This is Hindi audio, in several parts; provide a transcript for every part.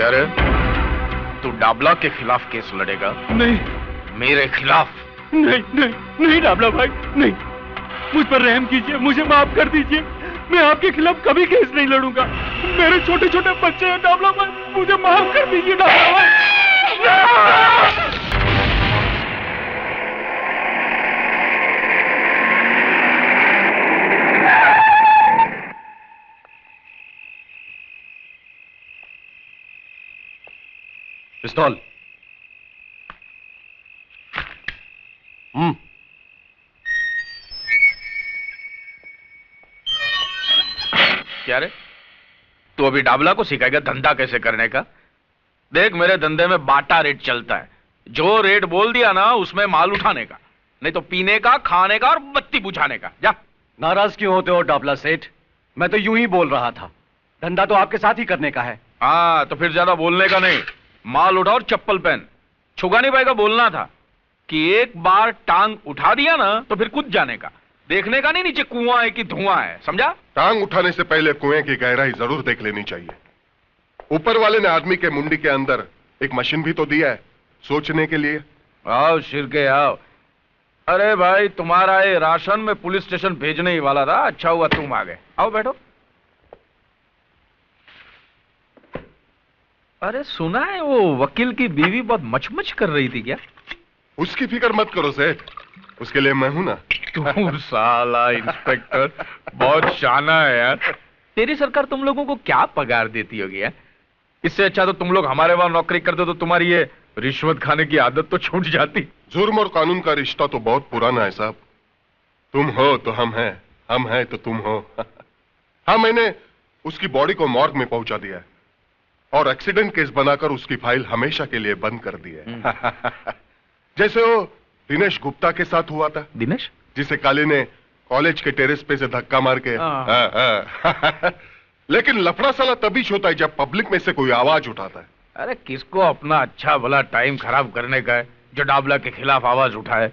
क्या रे? तू डाबला के खिलाफ केस लड़ेगा? नहीं। मेरे खिलाफ? नहीं नहीं नहीं डाबला भाई, नहीं। मुझ पर रहम कीजिए, मुझे माफ कर दीजिए। मैं आपके खिलाफ कभी केस नहीं लड़ूंगा। मेरे छोटे छोटे बच्चे हैं डाबला भाई, मुझे माफ कर दीजिए डाबला भाई। पिस्तौल। क्या रे? तू अभी डाबला को सिखाएगा धंधा कैसे करने का? देख, मेरे धंधे में बाटा रेट चलता है। जो रेट बोल दिया ना, उसमें माल उठाने का, नहीं तो पीने का, खाने का और बत्ती बुझाने का। जा। नाराज क्यों होते हो डाबला सेठ? मैं तो यूं ही बोल रहा था, धंधा तो आपके साथ ही करने का है। हाँ, तो फिर ज्यादा बोलने का नहीं। माल उठा और चप्पल पहन। छुगा नहीं पाएगा। बोलना था कि एक बार टांग उठा दिया ना तो फिर कूद जाने का। देखने का नहीं नीचे कुआं है कि धुआं है, समझा? टांग उठाने से पहले कुएं की गहराई जरूर देख लेनी चाहिए। ऊपर वाले ने आदमी के मुंडी के अंदर एक मशीन भी तो दिया है सोचने के लिए। आओ शिरके आओ। अरे भाई, तुम्हारा ये राशन में पुलिस स्टेशन भेजने ही वाला था। अच्छा हुआ तुम आ गए। आओ बैठो। अरे सुना है वो वकील की बीवी बहुत मचमच कर रही थी क्या? उसकी फिक्र मत करो सेठ, उसके लिए मैं हूं ना। तू साला इंस्पेक्टर बहुत शाना है यार। तेरी सरकार तुम लोगों को क्या पगार देती होगी यार? इससे अच्छा तो तुम लोग हमारे वहां नौकरी करते तो तुम्हारी ये रिश्वत खाने की आदत तो छूट जाती। जुर्म और कानून का रिश्ता तो बहुत पुराना है साहब। तुम हो तो हम हैं, हम हैं तो तुम हो। हाँ, मैंने उसकी बॉडी को मॉर्ग में पहुंचा दिया है और एक्सीडेंट केस बनाकर उसकी फाइल हमेशा के लिए बंद कर दी है। जैसे वो दिनेश गुप्ता के साथ हुआ था। दिनेश? जिसे काली ने कॉलेज के टेरेस पे से धक्का मार के। लेकिन लफड़ा साला तभी होता है जब पब्लिक में से कोई आवाज उठाता है। अरे किसको अपना अच्छा भला टाइम खराब करने का है जो डाबला के खिलाफ आवाज उठाए।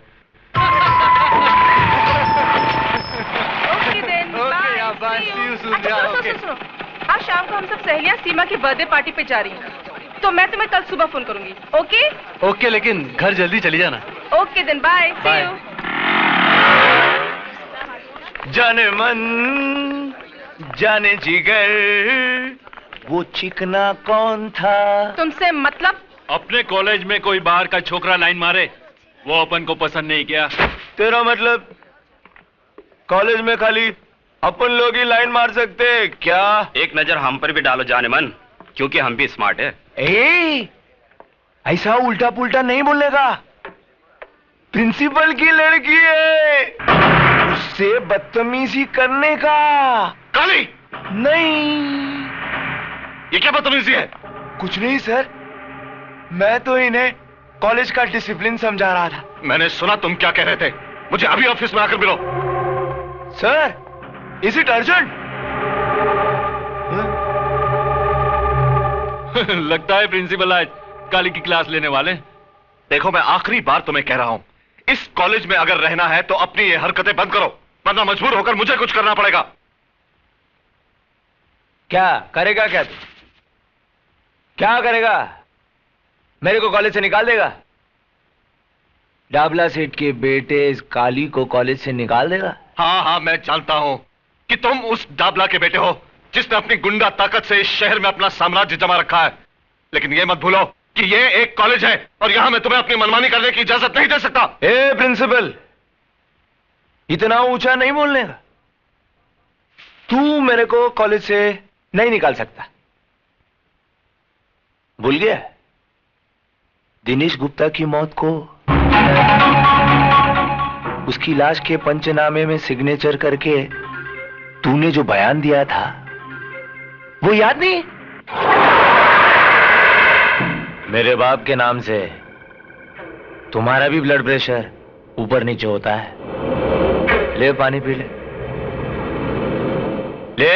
आज शाम को हम सब सहेलियां सीमा की बर्थडे पार्टी पे जा रही हैं, तो मैं तुम्हें कल सुबह फोन करूंगी। ओके? ओके, लेकिन घर जल्दी चली जाना। Okay then, bye. See you. जाने मन जाने जिगर, वो चिकना कौन था? तुमसे मतलब? अपने कॉलेज में कोई बाहर का छोकरा लाइन मारे, वो अपन को पसंद नहीं किया। तेरा मतलब कॉलेज में खाली अपन लोग ही लाइन मार सकते हैं क्या? एक नजर हम पर भी डालो जाने मन, क्योंकि हम भी स्मार्ट है। ऐसा उल्टा पुल्टा नहीं बोलने का। प्रिंसिपल की लड़की है, उससे बदतमीजी करने का। काली! नहीं। ये क्या बदतमीजी है? कुछ नहीं सर, मैं तो इन्हें कॉलेज का डिसिप्लिन समझा रहा था। मैंने सुना तुम क्या कह रहे थे। मुझे अभी ऑफिस में आकर मिलो। Sir, is it urgent? लगता है प्रिंसिपल आज काली की क्लास लेने वाले। देखो, मैं आखिरी बार तुम्हें कह रहा हूं, इस कॉलेज में अगर रहना है तो अपनी ये हरकतें बंद करो, वरना मजबूर होकर मुझे कुछ करना पड़ेगा। क्या करेगा? क्या तू क्या करेगा? मेरे को कॉलेज से निकाल देगा? डाबला सेठ के बेटे इस काली को कॉलेज से निकाल देगा? हाँ हाँ, मैं जानता हूं कि तुम उस डाबला के बेटे हो जिसने अपनी गुंडा ताकत से इस शहर में अपना साम्राज्य जमा रखा है। लेकिन यह मत भूलो कि यह एक कॉलेज है और यहां मैं तुम्हें अपनी मनमानी करने की इजाजत नहीं दे सकता। ए प्रिंसिपल, इतना ऊंचा नहीं बोलने का। तू मेरे को कॉलेज से नहीं निकाल सकता। भूल गया दिनेश गुप्ता की मौत को? उसकी लाश के पंचनामे में सिग्नेचर करके तूने जो बयान दिया था वो याद नहीं? मेरे बाप के नाम से तुम्हारा भी ब्लड प्रेशर ऊपर नीचे होता है। ले पानी पी ले। ले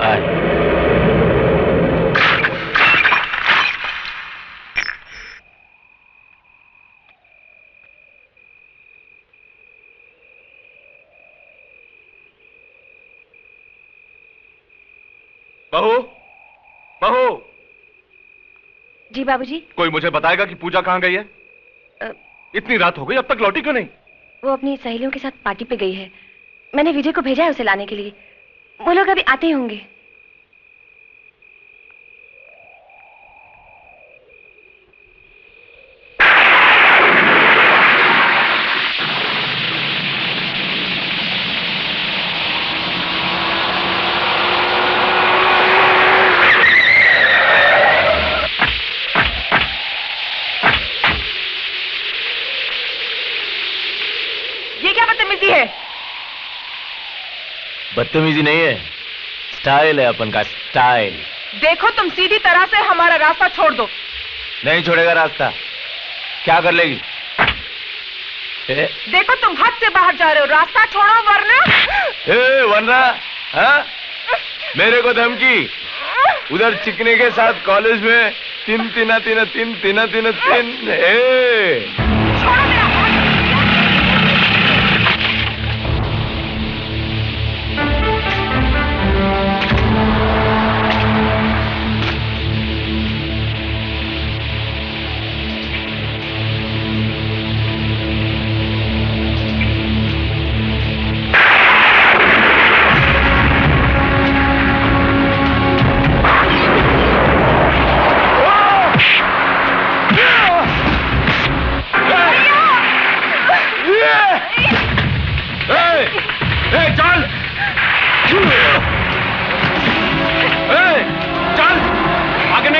आए। बहू, बहू। जी बाबूजी। कोई मुझे बताएगा कि पूजा कहाँ गई है? इतनी रात हो गई, अब तक लौटी क्यों नहीं? वो अपनी सहेलियों के साथ पार्टी पे गई है। मैंने विजय को भेजा है उसे लाने के लिए। वो लोग अभी आते ही होंगे। बदतमीजी नहीं है, स्टाइल है अपन का, स्टाइल। देखो तुम सीधी तरह से हमारा रास्ता छोड़ दो। नहीं छोड़ेगा रास्ता। क्या कर लेगी? देखो तुम हद से बाहर जा रहे हो, रास्ता छोड़ो वरना। हाँ? मेरे को धमकी? उधर चिकने के साथ कॉलेज में तीन। छोड़ो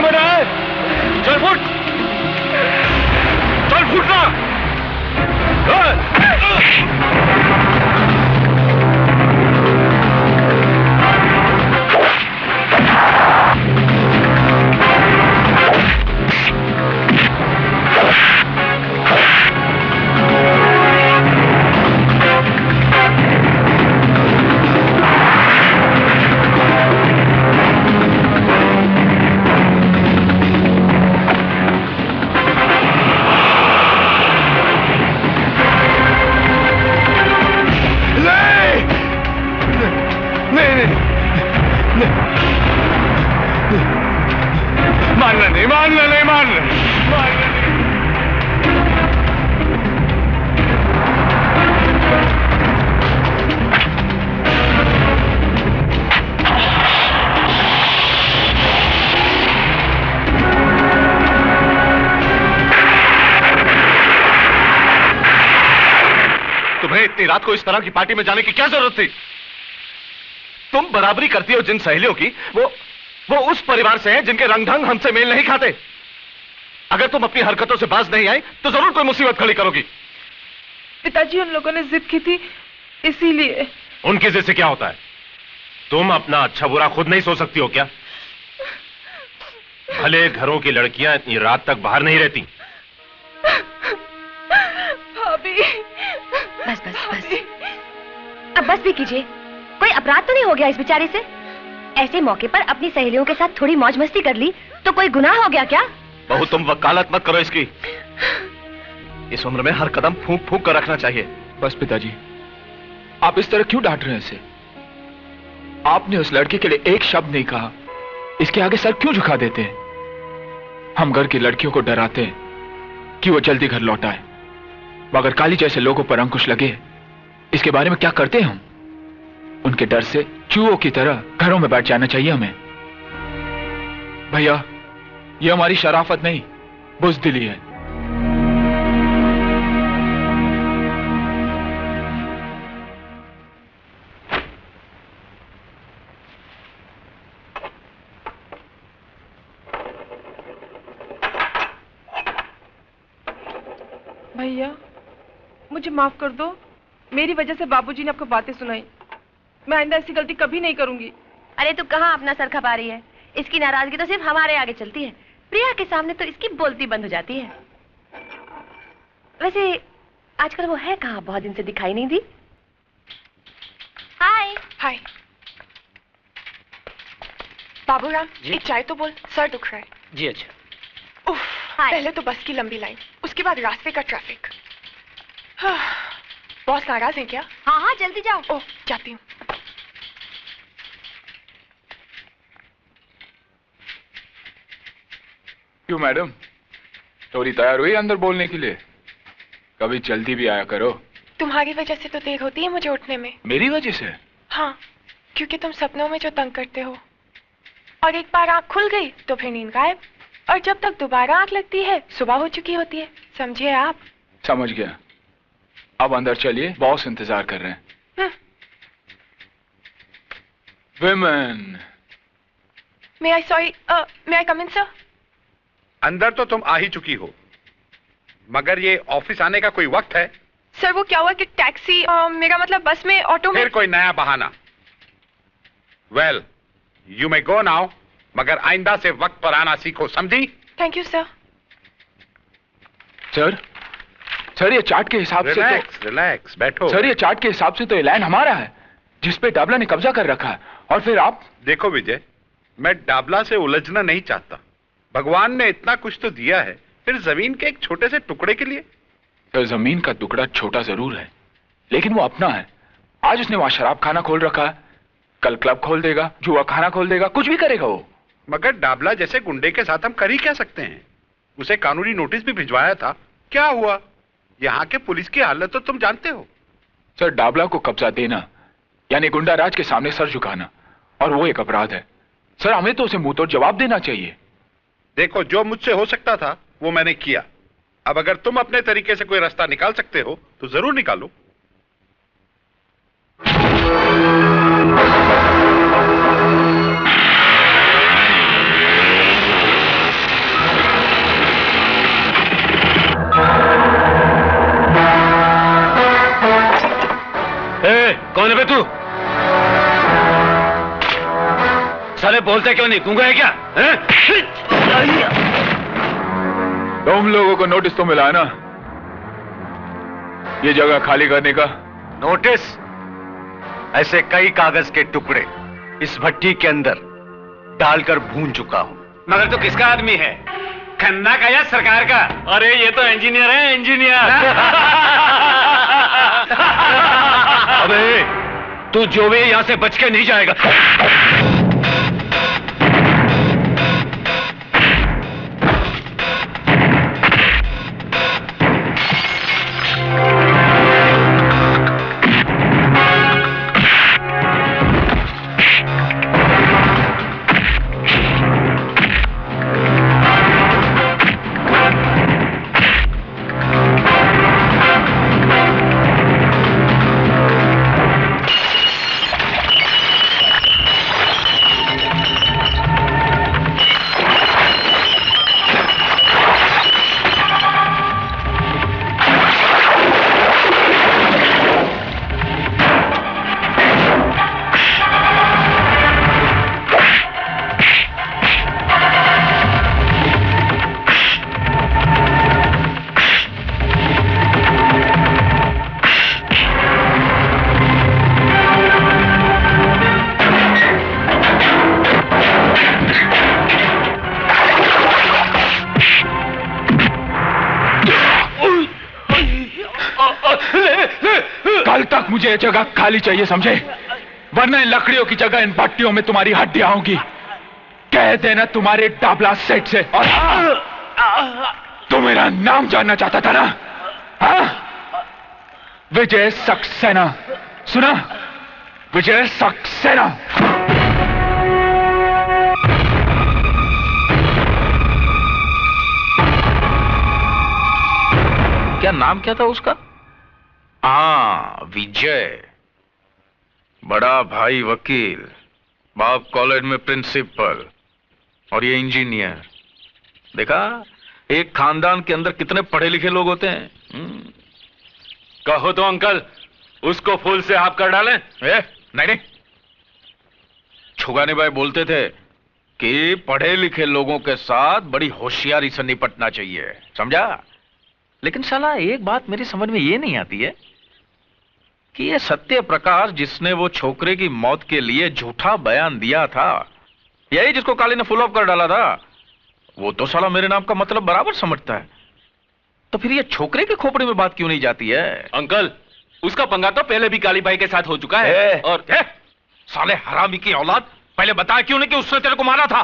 मेरा हाथ। रात को इस तरह की पार्टी में जाने की क्या जरूरत थी? तुम बराबरी करती हो जिन सहेलियों की, वो उस परिवार से हैं जिनके रंग ढंग हमसे मेल नहीं खाते। अगर तुम अपनी हरकतों से बाज नहीं आई तो जरूर कोई मुसीबत खड़ी करोगी। पिताजी उन लोगों ने जिद की थी, इसीलिए। उनकी जिद से क्या होता है? तुम अपना अच्छा बुरा खुद नहीं सोच सकती हो क्या? भले घरों की लड़कियां इतनी रात तक बाहर नहीं रहती। भाभी। बस बस बस, अब बस भी कीजिए। कोई अपराध तो नहीं हो गया इस बेचारे से? ऐसे मौके पर अपनी सहेलियों के साथ थोड़ी मौज मस्ती कर ली तो कोई गुनाह हो गया क्या? बहू तुम वकालत मत करो इसकी। इस उम्र में हर कदम फूंक फूंक कर रखना चाहिए। बस पिताजी, आप इस तरह क्यों डांट रहे हैं इसे? आपने उस लड़के के लिए एक शब्द नहीं कहा, इसके आगे सर क्यों झुका देते हैं? हम घर की लड़कियों को डराते हैं कि वो जल्दी घर लौट आए, मगर काली जैसे लोगों पर अंकुश लगे, इसके बारे में क्या करते हैं हम? उनके डर से चूहों की तरह घरों में बैठ जाना चाहिए हमें। भैया, ये हमारी शराफत नहीं, बुज़दिली है। भैया, मुझे माफ कर दो। मेरी वजह से बाबूजी ने आपको बातें सुनाई। मैं आइंदा ऐसी गलती कभी नहीं करूंगी। अरे तू कहाँ अपना सर खपा रही है? इसकी नाराजगी तो सिर्फ हमारे आगे चलती है, प्रिया के सामने तो इसकी बोलती बंद हो जाती है। वैसे आजकल वो है कहाँ? बहुत दिन से दिखाई नहीं दी। हाय हाय। बाबूराम, एक चाय तो बोल, सर दुख रहा है। जी अच्छा। उफ, पहले तो बस की लंबी लाइन, उसके बाद रास्ते का ट्रैफिक। बॉस नाराज है क्या? हाँ हाँ जल्दी जाओ। ओह, जाती हूँ। क्यों मैडम, थोड़ी तैयार हुई अंदर बोलने के लिए? कभी जल्दी भी आया करो। तुम्हारी वजह से तो देर होती है मुझे उठने में। मेरी वजह से? हाँ, क्योंकि तुम सपनों में जो तंग करते हो, और एक बार आंख खुल गई तो फिर नींद गायब, और जब तक दोबारा आंख लगती है सुबह हो चुकी होती है। समझे आप? समझ गया। अब अंदर चलिए, बॉस इंतजार कर रहे हैं। Women. May I come in, sir? अंदर तो तुम आ ही चुकी हो, मगर ये ऑफिस आने का कोई वक्त है? सर वो क्या हुआ कि टैक्सी, मेरा मतलब बस में, ऑटो में। फिर कोई नया बहाना। Well, you may go now, मगर आइंदा से वक्त पर आना सीखो, समझी? Thank you sir. सर ये चार्ट के हिसाब से तो रिलैक्स बैठो। सर ये चार्ट के हिसाब से तो ये लैंड हमारा है जिसपे डाबला ने कब्जा कर रखा है, और फिर आप। देखो विजय, मैं डाबला से उलझना नहीं चाहता। भगवान ने इतना कुछ तो दिया है, फिर जमीन के एक छोटे से टुकड़े के लिए। सर जमीन का टुकड़ा छोटा जरूर है, लेकिन वो अपना है। आज उसने वहां शराब खाना खोल रखा है, कल क्लब खोल देगा, जुआ खाना खोल देगा, कुछ भी करेगा वो। मगर डाबला जैसे गुंडे के साथ हम कर ही क्या सकते हैं? उसे कानूनी नोटिस भी भिजवाया था, क्या हुआ? यहाँ के पुलिस की हालत तो तुम जानते हो। सर डाबला को कब्जा देना यानी गुंडा राज के सामने सर झुकाना, और वो एक अपराध है। सर हमें तो उसे मुंह तोड़ जवाब देना चाहिए। देखो, जो मुझसे हो सकता था वो मैंने किया। अब अगर तुम अपने तरीके से कोई रास्ता निकाल सकते हो तो जरूर निकालो। कौन है बे तू? साले बोलते क्यों नहीं? गूंगा है क्या? तुम लोगों को नोटिस तो मिला है ना ये जगह खाली करने का? नोटिस? ऐसे कई कागज के टुकड़े इस भट्टी के अंदर डालकर भून चुका हूं। मगर तू किसका आदमी है? खन्ना का या सरकार का? अरे ये तो इंजीनियर है, इंजीनियर। अबे तू जो भी यहां से बच के नहीं जाएगा। मुझे जगह खाली चाहिए, समझे? वरना इन लकड़ियों की जगह इन भट्टियों में तुम्हारी हड्डियां होंगी। कह देना तुम्हारे डाबला सेठ से। और तू मेरा नाम जानना चाहता था ना? हाँ? विजय सक्सेना, सुना? विजय सक्सेना। क्या नाम क्या था उसका? हाँ, विजय। बड़ा भाई वकील, बाप कॉलेज में प्रिंसिपल, और ये इंजीनियर। देखा, एक खानदान के अंदर कितने पढ़े लिखे लोग होते हैं। कहो तो अंकल, उसको फूल से आप कर डालें। नहीं, छुगानी भाई बोलते थे कि पढ़े लिखे लोगों के साथ बड़ी होशियारी से निपटना चाहिए, समझा? लेकिन साला एक बात मेरी समझ में ये नहीं आती है कि ये सत्य प्रकाश जिसने वो छोकरे की मौत के लिए झूठा बयान दिया था, यही जिसको काली ने फुल ऑफ कर डाला था, वो तो साला मेरे नाम का मतलब बराबर समझता है। तो फिर ये छोकरे के खोपड़े में बात क्यों नहीं जाती है? अंकल, उसका पंगा तो पहले भी काली भाई के साथ हो चुका है। और साले हरामी की औलाद, पहले बताया क्यों नहीं कि उसने तेरे को मारा था?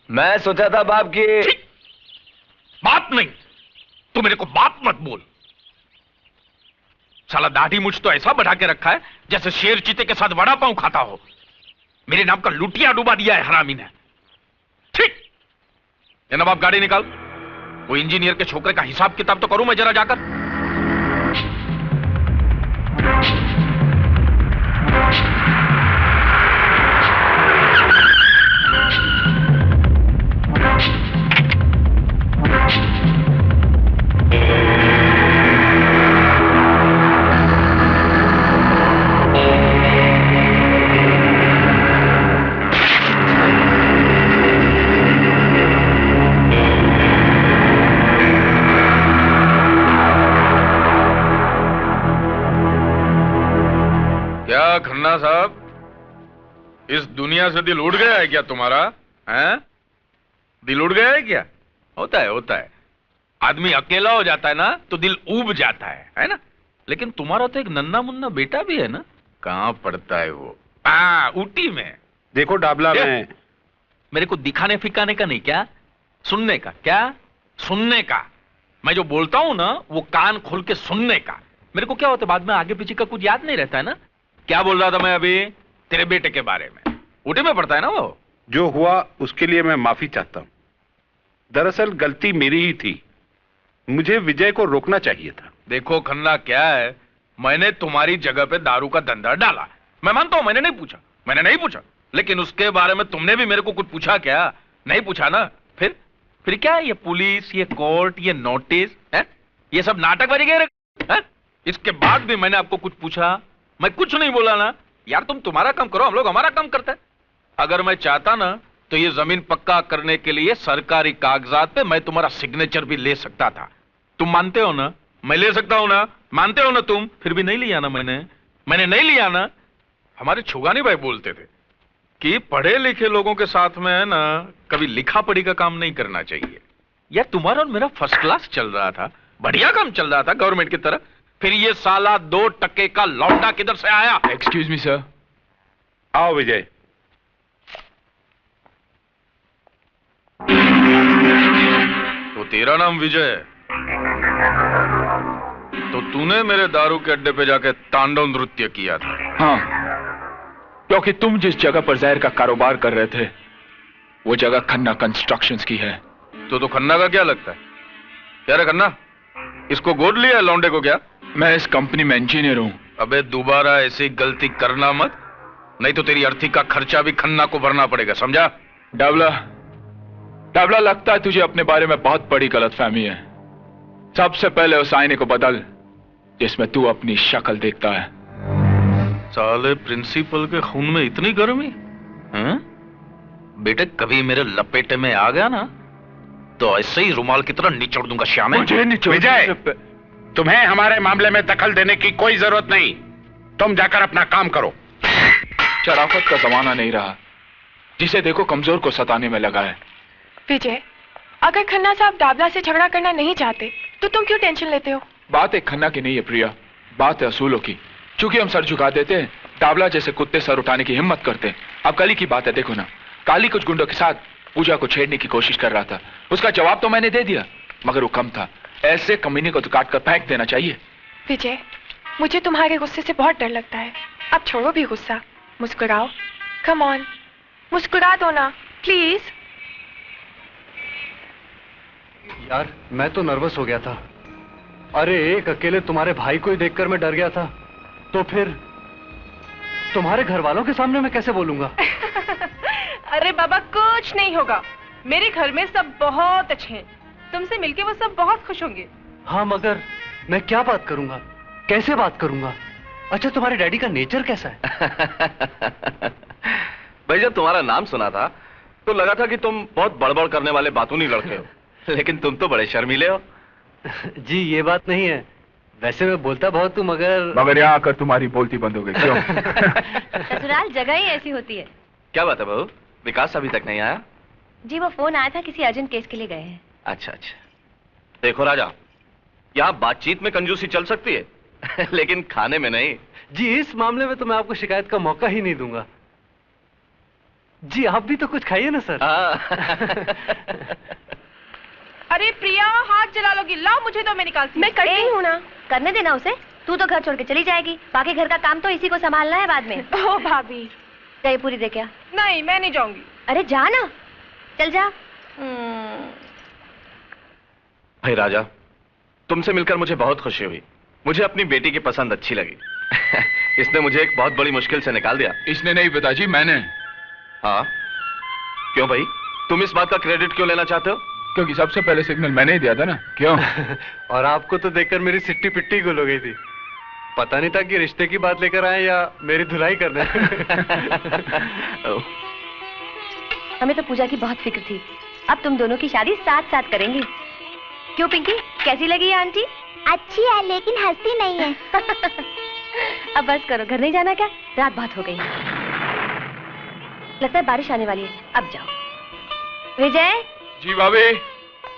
मैं सोचा था बाप की बाप नहीं, तू मेरे को बाप मत बोल। साला दाढ़ी मुझ तो ऐसा बढ़ा के रखा है जैसे शेर चीते के साथ वड़ा पांव खाता हो। मेरे नाम का लुटिया डुबा दिया है हरामी ने। ठीक, ये नवाब गाड़ी निकाल। वो इंजीनियर के छोकरे का हिसाब किताब तो करूं मैं जरा जाकर। खन्ना साहब, इस दुनिया से दिल उड़ गया है क्या तुम्हारा? हैं? दिल उड़ गया है क्या? होता है। आदमी अकेला हो जाता है ना तो दिल ऊब जाता है ना? लेकिन तुम्हारा तो एक नन्ना मुन्ना बेटा भी है ना? कहां पढ़ता है वो? ऊटी में। देखो डाबला में। मेरे को दिखाने फिकाने का नहीं, क्या सुनने का? क्या सुनने का? मैं जो बोलता हूं ना वो कान खोल के सुनने का। मेरे को क्या होता है बाद में आगे पीछे का कुछ याद नहीं रहता है ना। क्या बोल रहा था मैं अभी? तेरे बेटे के बारे में। ऊटी में पढ़ता है ना वो। जो हुआ उसके लिए मैं माफी चाहता हूं। दरअसल गलती मेरी ही थी, मुझे विजय को रोकना चाहिए था। देखो खन्ना, क्या है, मैंने तुम्हारी जगह पे दारू का धंधा डाला। मैं मानता हूं मैंने नहीं पूछा, लेकिन उसके बारे में तुमने भी मेरे को कुछ पूछा क्या? नहीं पूछा ना। फिर क्या है ये पुलिस, ये कोर्ट, ये नोटिस है, ये सब नाटक बन गए। इसके बाद भी मैंने आपको कुछ पूछा? मैं कुछ नहीं बोला ना। यार तुम तुम्हारा काम करो, हम लोग हमारा काम करते हैं। अगर मैं चाहता ना तो ये जमीन पक्का करने के लिए सरकारी कागजात पे मैं तुम्हारा सिग्नेचर भी ले सकता था। तुम मानते हो ना? मैं ले सकता हूं ना? मानते हो ना तुम? फिर भी नहीं लिया ना मैंने नहीं लिया ना। हमारे छुगानी भाई बोलते थे कि पढ़े लिखे लोगों के साथ में है ना कभी लिखा पढ़ी का काम नहीं करना चाहिए। यार तुम्हारा और मेरा फर्स्ट क्लास चल रहा था, बढ़िया काम चल रहा था गवर्नमेंट की तरह। फिर ये साला 2 टके का लौंडा किधर से आया? Excuse me sir. आओ विजय। तो तेरा नाम विजय है, तो तूने मेरे दारू के अड्डे पे जाके तांडव नृत्य किया था? हाँ, क्योंकि तुम जिस जगह पर जहर का कारोबार कर रहे थे वो जगह खन्ना कंस्ट्रक्शंस की है। तो खन्ना का क्या लगता है? क्या रे खन्ना, इसको गोद लिया है लौंडे को क्या? मैं इस कंपनी में इंजीनियर हूं। अबे दोबारा ऐसी गलती करना मत, नहीं तो तेरी अर्थी का खर्चा भी खन्ना को भरना पड़ेगा, समझा? डाबला, लगता है तुझे अपने बारे में बहुत बड़ी गलतफहमी है। सबसे पहले उस आईने को बदल जिसमें तू अपनी शक्ल देखता है। साले प्रिंसिपल के खून में इतनी गर्मी? बेटे कभी मेरे लपेटे में आ गया ना तो ऐसे ही रुमाल की तरह निचोड़ दूंगा श्याम। विजय, तुम्हें हमारे मामले में दखल देने की कोई जरूरत नहीं। तुम जाकर अपना काम करो। शराफत का जमाना नहीं रहा, जिसे देखो कमजोर को सताने में लगा है। विजय, अगर खन्ना साहब डाबला से झगड़ा करना नहीं चाहते तो तुम क्यों टेंशन लेते हो? बात एक खन्ना की नहीं है प्रिया, बात है असूलों की। चूंकि हम सर झुका देते हैं, डाबला जैसे कुत्ते सर उठाने की हिम्मत करते हैं। अब कल की बात है, देखो ना, काली कुछ गुंडों के साथ पूजा को छेड़ने की कोशिश कर रहा था। उसका जवाब तो मैंने दे दिया, मगर वो कम था। ऐसे कमीने को तो काट कर फेंक देना चाहिए। विजय, मुझे तुम्हारे गुस्से से बहुत डर लगता है। अब छोड़ो भी गुस्सा, मुस्कुराओ। कम ऑन, मुस्कुरा दो ना प्लीज। यार मैं तो नर्वस हो गया था। अरे एक अकेले तुम्हारे भाई को ही देखकर मैं डर गया था, तो फिर तुम्हारे घर वालों के सामने मैं कैसे बोलूंगा? अरे बाबा कुछ नहीं होगा, मेरे घर में सब बहुत अच्छे हैं। तुमसे मिलके वो सब बहुत खुश होंगे। हाँ मगर मैं क्या बात करूंगा, कैसे बात करूंगा? अच्छा तुम्हारे डैडी का नेचर कैसा है? भाई जब तुम्हारा नाम सुना था तो लगा था कि तुम बहुत बड़बड़ करने वाले बातूनी लड़के हो, लेकिन तुम तो बड़े शर्मीले हो। जी ये बात नहीं है, वैसे मैं बोलता बहुत हूँ मगर यहाँ आकर तुम्हारी बोलती बंद हो गई क्यों? ससुराल जगह ही ऐसी होती है। क्या बात है बहू, विकास अभी तक नहीं आया? जी वो फोन आया था, किसी अर्जेंट केस के लिए गए हैं। अच्छा अच्छा। देखो राजा, यहाँ बातचीत में कंजूसी चल सकती है लेकिन खाने में नहीं। जी इस मामले में तो मैं आपको शिकायत का मौका ही नहीं दूंगा। जी आप भी तो कुछ खाइए ना सर। अरे प्रिया, हाथ जला लोगी, लाओ मुझे तो मैं निकालती। मैं करती हूँ ना। करने देना उसे। तू तो घर छोड़ के चली जाएगी, बाकी घर का काम तो इसी को संभालना है बाद में। ओ भाभी, चाय पूरी दे क्या? नहीं, मैं नहीं जाऊंगी। अरे जा ना, चल जा। भाई राजा, तुमसे मिलकर मुझे बहुत खुशी हुई। मुझे अपनी बेटी की पसंद अच्छी लगी। इसने मुझे एक बहुत बड़ी मुश्किल से निकाल दिया। इसने नहीं पिताजी, मैंने। हाँ? क्यों भाई, तुम इस बात का क्रेडिट क्यों लेना चाहते हो? क्योंकि सबसे पहले सिग्नल मैंने ही दिया था ना। क्यों? और आपको तो देखकर मेरी सिट्टी पिट्टी गुल हो गई थी। पता नहीं था कि रिश्ते की बात लेकर आए या मेरी धुलाई करने। हमें तो पूजा की बहुत फिक्र थी। अब तुम दोनों की शादी साथ साथ करेंगे। क्यों पिंकी, कैसी लगी आंटी? अच्छी है लेकिन हंसती नहीं है। अब बस करो, घर नहीं जाना क्या? रात बहुत हो गई। लगता है बारिश आने वाली है, अब जाओ। विजय। जी भाभी।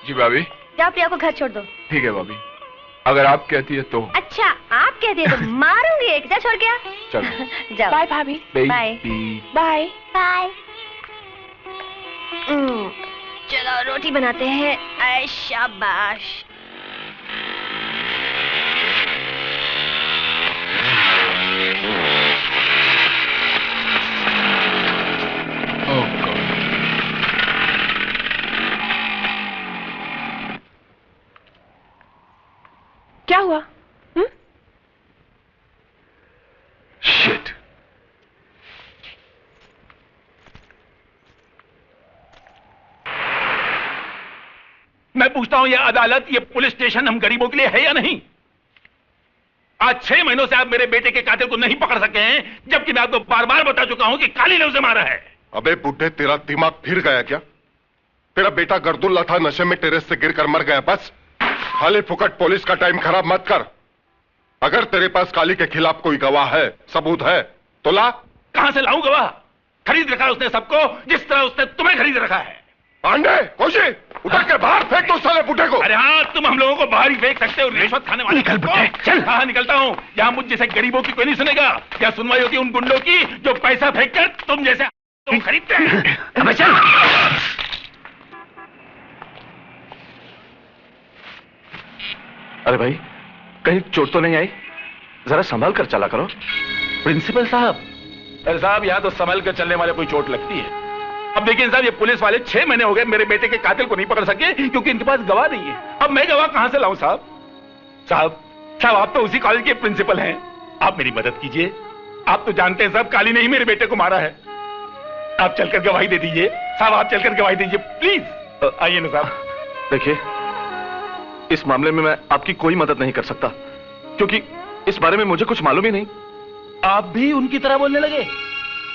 जी भाभी। जाओ प्रिया को घर छोड़ दो। ठीक है भाभी, अगर आप कहती है तो। अच्छा, आप कहती है तो मारूंगी एक। जा छोड़ गया। चलो जाओ। बाय भाभी। Bye bye bye. चलो रोटी बनाते हैं। ऐ शाबाश। क्या हुआ? शिट। मैं पूछता हूं, ये अदालत, ये पुलिस स्टेशन हम गरीबों के लिए है या नहीं? आज 6 महीनों से आप मेरे बेटे के कातिल को नहीं पकड़ सके हैं, जबकि मैं आपको बार बार बता चुका हूं कि काली ने उसे मारा है। अबे बुड्ढे, तेरा दिमाग फिर गया क्या? तेरा बेटा गर्दुल्ला था, नशे में टेरेस से गिरकर मर गया। बस खाली फुकट पुलिस का टाइम खराब मत कर। अगर तेरे पास काली के खिलाफ कोई गवाह है, सबूत है, तो ला। कहां से लाऊं गवाह? खरीद रखा उसने सबको, जिस तरह उसने तुम्हें खरीद रखा है। पांडे, कोशी, उठा के बाहर फेंक दो साले बुड्ढे को। अरे हाँ, तुम हम लोगों को बाहर ही फेंक सकते हो, रिश्वत खाने वाले। निकल बुड्ढे, चल। हाँ, निकलता हूँ। यहाँ मुझ जैसे गरीबों की कोई नहीं सुनेगा। क्या सुनवाई होती उन गुंडों की जो पैसा फेंक कर तुम जैसे तुम खरीदते हैं। अब चल। अरे भाई, कहीं चोट तो नहीं आई? जरा संभाल कर चला करो। प्रिंसिपल साहब। अरे साहब, यहाँ तो संभल कर चलने वाले कोई चोट लगती है। अब देखिए साहब, ये पुलिस वाले 6 महीने हो गए मेरे बेटे के कातिल को नहीं पकड़ सके क्योंकि इनके पास गवाह नहीं है। अब मैं गवाह कहां से लाऊं साहब? साहब, आप तो उसी कॉलेज के प्रिंसिपल हैं, आप मेरी मदद कीजिए। आप तो जानते हैं साहब, काली ने ही मेरे बेटे को मारा है। आप चलकर गवाही दे दीजिए साहब, आप चलकर गवाही दीजिए प्लीज। आइए ना साहब। देखिए, इस मामले में मैं आपकी कोई मदद नहीं कर सकता क्योंकि इस बारे में मुझे कुछ मालूम ही नहीं। आप भी उनकी तरह बोलने लगे?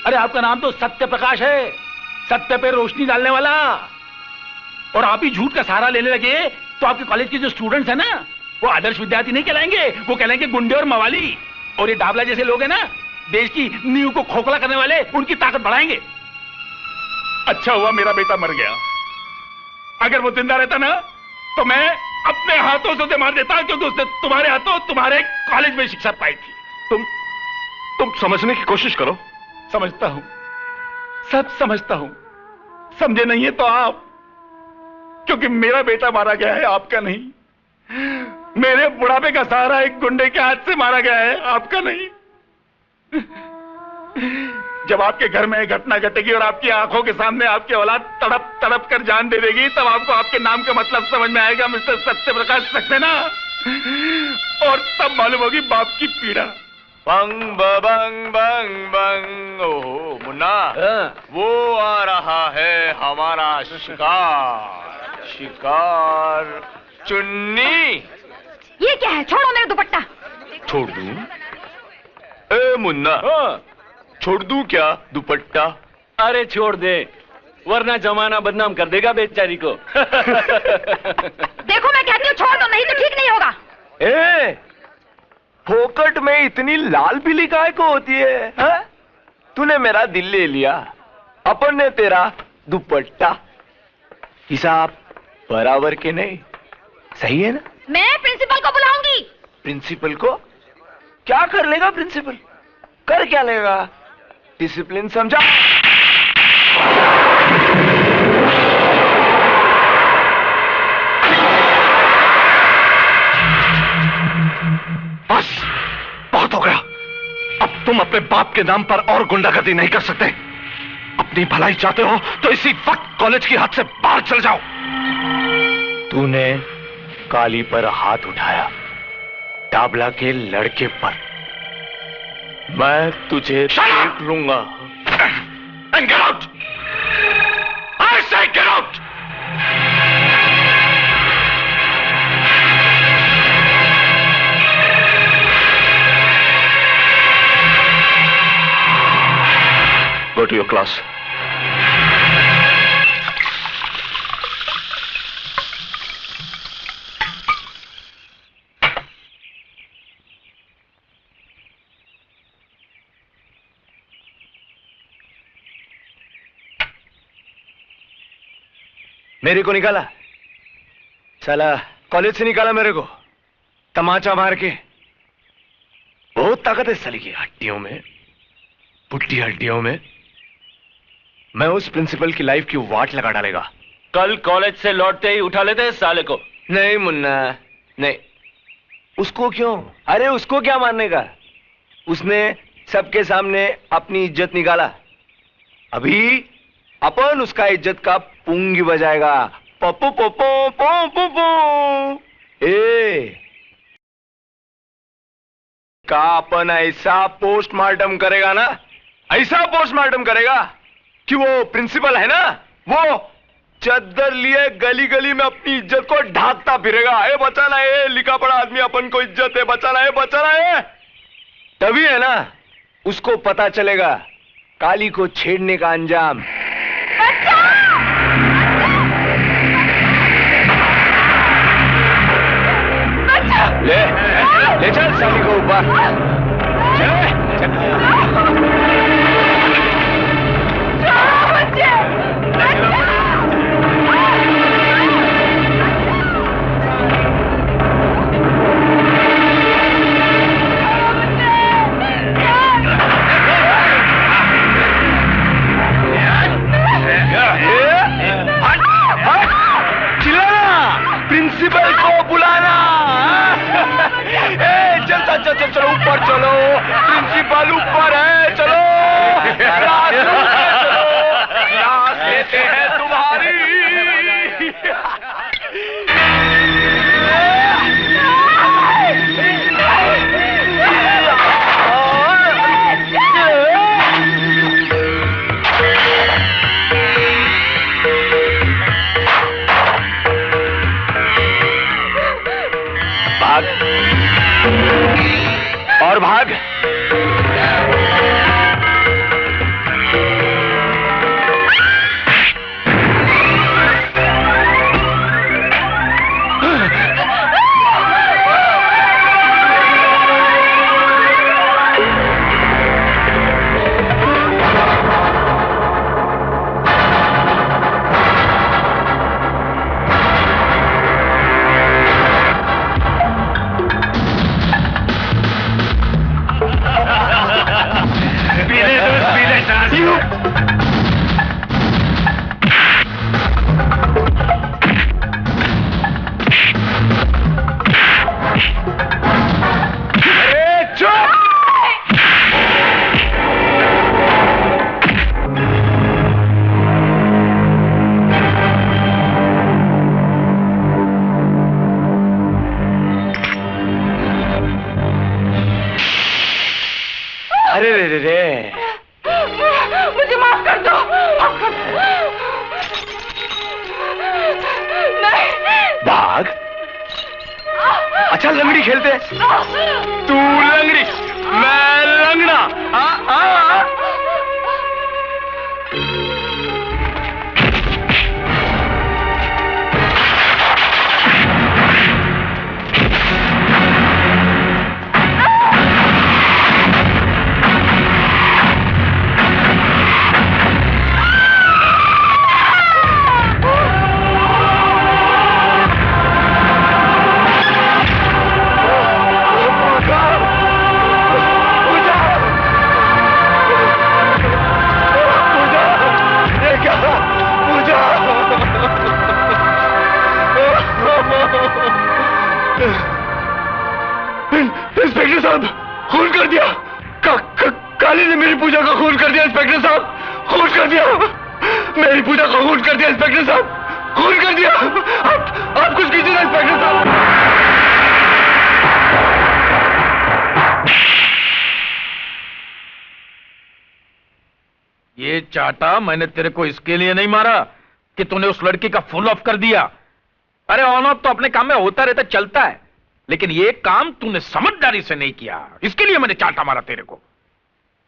अरे आपका नाम तो सत्य प्रकाश है, सत्य पे रोशनी डालने वाला। और आप ही झूठ का सहारा लेने लगे तो आपके कॉलेज के जो स्टूडेंट्स हैं ना, वो आदर्श विद्यार्थी नहीं कहलाएंगे, वो कहलाएंगे गुंडे और मवाली। और ये डाबला जैसे लोग हैं ना, देश की नींव को खोखला करने वाले, उनकी ताकत बढ़ाएंगे। अच्छा हुआ मेरा बेटा मर गया। अगर वो जिंदा रहता ना तो मैं अपने हाथों से उसे मार देता, क्योंकि उसने तुम्हारे हाथों तुम्हारे कॉलेज में शिक्षा पाई थी। तुम समझने की कोशिश करो। समझता हूं, सब समझता हूं। समझे नहीं है तो आप, क्योंकि मेरा बेटा मारा गया है, आपका नहीं। मेरे बुढ़ापे का सहारा एक गुंडे के हाथ से मारा गया है, आपका नहीं। जब आपके घर में घटना घटेगी और आपकी आंखों के सामने आपकी औलाद तड़प तड़प कर जान दे देगी, तब आपको आपके नाम का मतलब समझ में आएगा, मिस्टर सत्य प्रकाश सक्सेना। और तब मालूम होगी बाप की पीड़ा। बंग बंग बंग बंग। ओहो मुन्ना, वो आ रहा है हमारा शिकार। शिकार चुन्नी। ये क्या है? छोड़ो मेरा दुपट्टा। छोड़ दूं? ए मुन्ना, छोड़ दूं क्या दुपट्टा? अरे छोड़ दे, वरना जमाना बदनाम कर देगा बेचारी को। देखो मैं कहती हूँ छोड़ दो, नहीं तो ठीक नहीं होगा। ए, फोकट में इतनी लाल पीली काय को होती है, हा? तूने मेरा दिल ले लिया, अपन ने तेरा दुपट्टा। हिसाब बराबर के नहीं, सही है ना? मैं प्रिंसिपल को बुलाऊंगी। प्रिंसिपल को? क्या कर लेगा प्रिंसिपल? कर क्या लेगा? डिसिप्लिन समझा? बस बहुत हो गया। अब तुम अपने बाप के नाम पर और गुंडागर्दी नहीं कर सकते। अपनी भलाई चाहते हो तो इसी वक्त कॉलेज की हद से बाहर चल जाओ। तूने काली पर हाथ उठाया, डाबला के लड़के पर। मैं तुझे देख लूंगा। And get out! I say get out! Go to your class. मेरे को निकाला, साला कॉलेज से निकाला मेरे को तमाचा मार के। बहुत ताकत है साली की हड्डियों में, पुट्टी हड्डियों में। मैं उस प्रिंसिपल की लाइफ की वाट लगा डालेगा। कल कॉलेज से लौटते ही उठा लेते हैं साले को। नहीं मुन्ना, नहीं। उसको क्यों? अरे उसको क्या मारने का? उसने सबके सामने अपनी इज्जत निकाला। अभी अपन उसका इज्जत का पुंगी बजाएगा। पप्पू पप्पू पप्पू पप्पू। का अपन ऐसा पोस्टमार्टम करेगा ना, ऐसा पोस्टमार्टम करेगा कि वो प्रिंसिपल है ना, वो चद्दर लिए गली गली में अपनी इज्जत को ढाकता फिरेगा। ए बचाना है, लिखा पढ़ा आदमी अपन को इज्जत है, बचाना है, बचाना है। तभी है ना उसको पता चलेगा काली को छेड़ने का अंजाम। ले ले चल साली को ऊपर। प्रिंसिपल को बुलाना। चलो ऊपर चलो, प्रिंसिपल ऊपर है। चलो क्लास लेते हैं तुम्हारी। भाग और भाग। मुझे माफ कर दो। नहीं। भाग। अच्छा लंगड़ी खेलते? तू लंगड़ी, मैं लंगड़ा। इंस्पेक्टर साहब, खून कर दिया। काली ने मेरी पूजा का खून कर दिया इंस्पेक्टर साहब, खून कर दिया। मेरी पूजा का खून कर दिया इंस्पेक्टर साहब, खून कर दिया। आप कुछ कीजिए ना इंस्पेक्टर साहब। ये चाटा मैंने तेरे को इसके लिए नहीं मारा कि तूने उस लड़की का फुल ऑफ कर दिया। अरे ऑन ऑफ तो अपने काम में होता रहता, चलता है, लेकिन ये काम तूने समझदारी से नहीं किया, इसके लिए मैंने चाटा मारा तेरे को।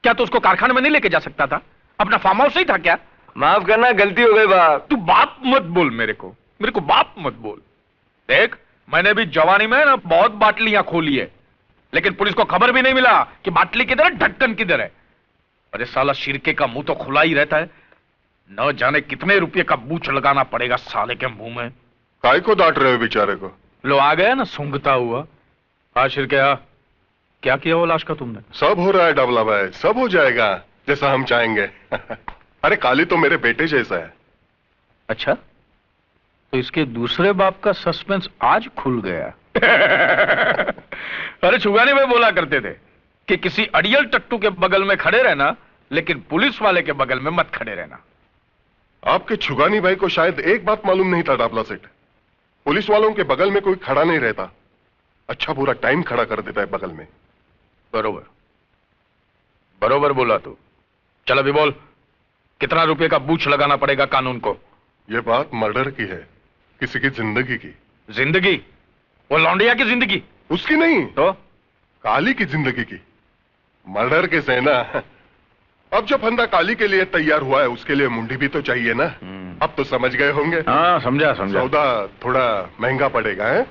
क्या तू उसको कारखाने में नहीं लेके जा सकता था? अपना फार्म हाउस ही था क्या? माफ करना, गलती हो गई बाप। तू बाप मत बोल मेरे को बाप मत बोल। देख, मैंने भी जवानी में ना बहुत बाटलियां खोली है, लेकिन पुलिस को खबर भी नहीं मिला कि बाटली किधर है, ढक्कन किधर है। अरे साला शिरके का मुंह तो खुला ही रहता है, न जाने कितने रुपए का बूच लगाना पड़ेगा साले के मुंह में। काय को डांट रहे हो बेचारे को? लो आ गया ना सूंघता हुआ। हाँ शिरके, क्या किया वो लाश का तुमने? सब हो रहा है डबला भाई, सब हो जाएगा जैसा हम चाहेंगे। अरे काली तो मेरे बेटे जैसा है। अच्छा, तो इसके दूसरे बाप का सस्पेंस आज खुल गया। अरे छुगानी भाई बोला करते थे कि किसी अड़ियल टट्टू के बगल में खड़े रहना, लेकिन पुलिस वाले के बगल में मत खड़े रहना। आपके छुगानी भाई को शायद एक बात मालूम नहीं था डाबला सेठ, पुलिस वालों के बगल में कोई खड़ा नहीं रहता, अच्छा पूरा टाइम खड़ा कर देता है बगल में। बरोबर बरोबर बोला तू। चल अभी बोल, कितना रुपए का बूच लगाना पड़ेगा कानून को? यह बात मर्डर की है, किसी की जिंदगी की। जिंदगी? वो लौंडिया की जिंदगी? उसकी नहीं तो काली की जिंदगी की। मर्डर के सेना। अब जो फंदा काली के लिए तैयार हुआ है, उसके लिए मुंडी भी तो चाहिए ना। अब तो समझ गए होंगे। हाँ समझा समझा। सौदा थोड़ा महंगा पड़ेगा है?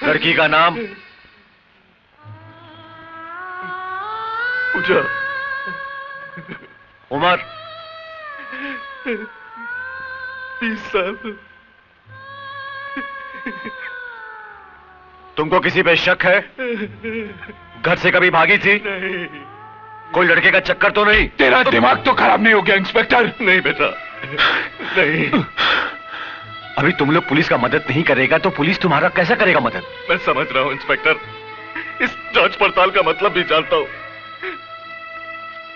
लड़की का नाम? पूजा। उम्र? 20 साल। तुमको किसी पे शक है? घर से कभी भागी थी? नहीं। कोई लड़के का चक्कर तो नहीं? तेरा दिमाग तो खराब नहीं हो गया इंस्पेक्टर? नहीं बेटा, नहीं। अभी तुम लोग पुलिस का मदद नहीं करेगा तो पुलिस तुम्हारा कैसा करेगा मदद? मैं समझ रहा हूं इंस्पेक्टर, इस जांच पड़ताल का मतलब भी जानता हूं।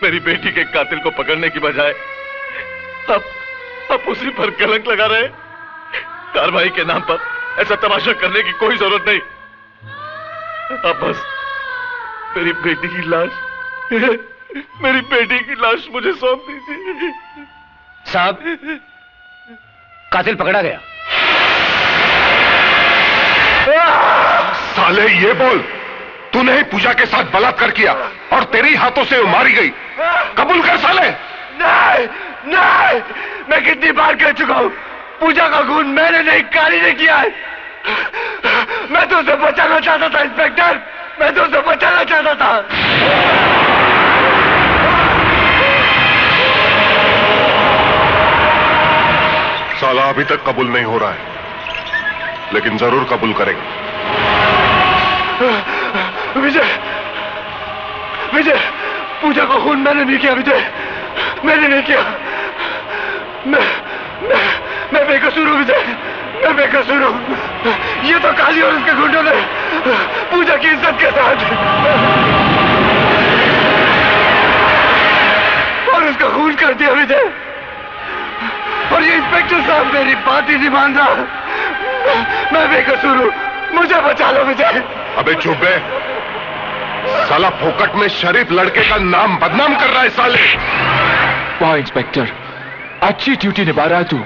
मेरी बेटी के कातिल को पकड़ने की बजाय आप उसी पर कलंक लगा रहे। कार्रवाई के नाम पर ऐसा तमाशा करने की कोई जरूरत नहीं। अब बस मेरी बेटी की लाश मुझे सौंप दीजिए। साहब, कातिल पकड़ा गया। साले ये बोल, तूने ही पूजा के साथ बलात्कार किया और तेरी हाथों से वो मारी गई, कबूल कर साले। नहीं नहीं, मैं कितनी बार कह चुका हूं, पूजा का खून मैंने नहीं, काली ने किया है। मैं तो उसे बचाना चाहता था इंस्पेक्टर, मैं तो उसे बचाना चाहता था। साला अभी तक कबूल नहीं हो रहा है, लेकिन जरूर कबूल करेगा। विजय, पूजा का खून मैंने नहीं किया विजय, मैंने नहीं किया। मैं बेकसूर हूं विजय, मैं बेकसूर हूं। ये तो काली और उसके गुंडों ने पूजा की इज्जत के साथ और उसका खून कर दिया विजय। और ये इंस्पेक्टर साहब मेरी बात ही नहीं मान रहा। मैं बेकसूर हूं, मुझे बचा लो विजय। अबे चुप है, साला फोकट में शरीफ लड़के का नाम बदनाम कर रहा है साले। वाह इंस्पेक्टर, अच्छी ड्यूटी निभा रहा है तू।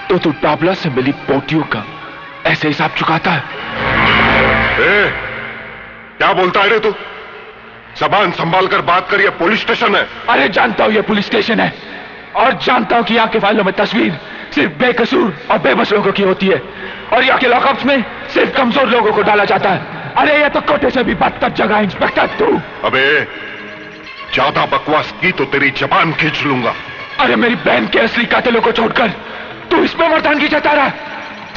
तो तू टाबला से मिली पोटियों का ऐसे हिसाब चुकाता है। क्या बोलता है रे तू? जबान संभाल कर बात कर, ये पुलिस स्टेशन है। अरे जानता हूं ये पुलिस स्टेशन है, और जानता हूं कि यहाँ के फाइलों में तस्वीर सिर्फ बेकसूर और बेबस लोगों की होती है, और यहाँ के लॉकअप्स में सिर्फ कमजोर लोगों को डाला जाता है। अरे ये तो कोटे से भी बदतर जगह है इंस्पेक्टर तू। अबे ज्यादा बकवास की तो तेरी जबान खींच लूंगा। अरे मेरी बहन के असली कातिलों को छोड़कर तू इसमें मर्दानगी जता रहा है।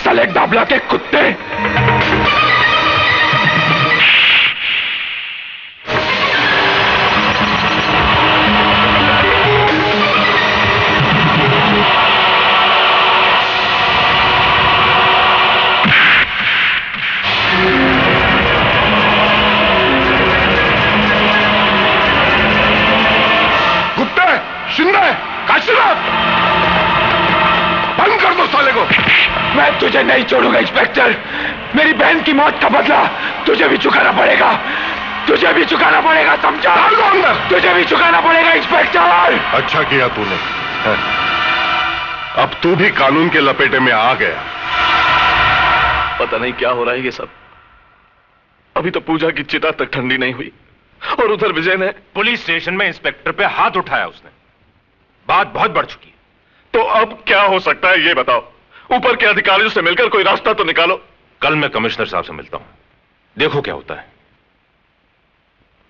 साले डाबला के कुत्ते। बंद कर दो साले को। मैं तुझे नहीं छोड़ूंगा इंस्पेक्टर। मेरी बहन की मौत का बदला तुझे भी चुकाना पड़ेगा। तुझे भी चुकाना पड़ेगा, समझा? तुझे भी चुकाना पड़ेगा इंस्पेक्टर। अच्छा किया तूने। अब तू भी कानून के लपेटे में आ गया। पता नहीं क्या हो रहा है ये सब। अभी तो पूजा की चिता तक ठंडी नहीं हुई और उधर विजय ने पुलिस स्टेशन में इंस्पेक्टर पे हाथ उठाया उसने। बात बहुत बढ़ चुकी है। तो अब क्या हो सकता है ये बताओ। ऊपर के अधिकारियों से मिलकर कोई रास्ता तो निकालो। कल मैं कमिश्नर साहब से मिलता हूं, देखो क्या होता है।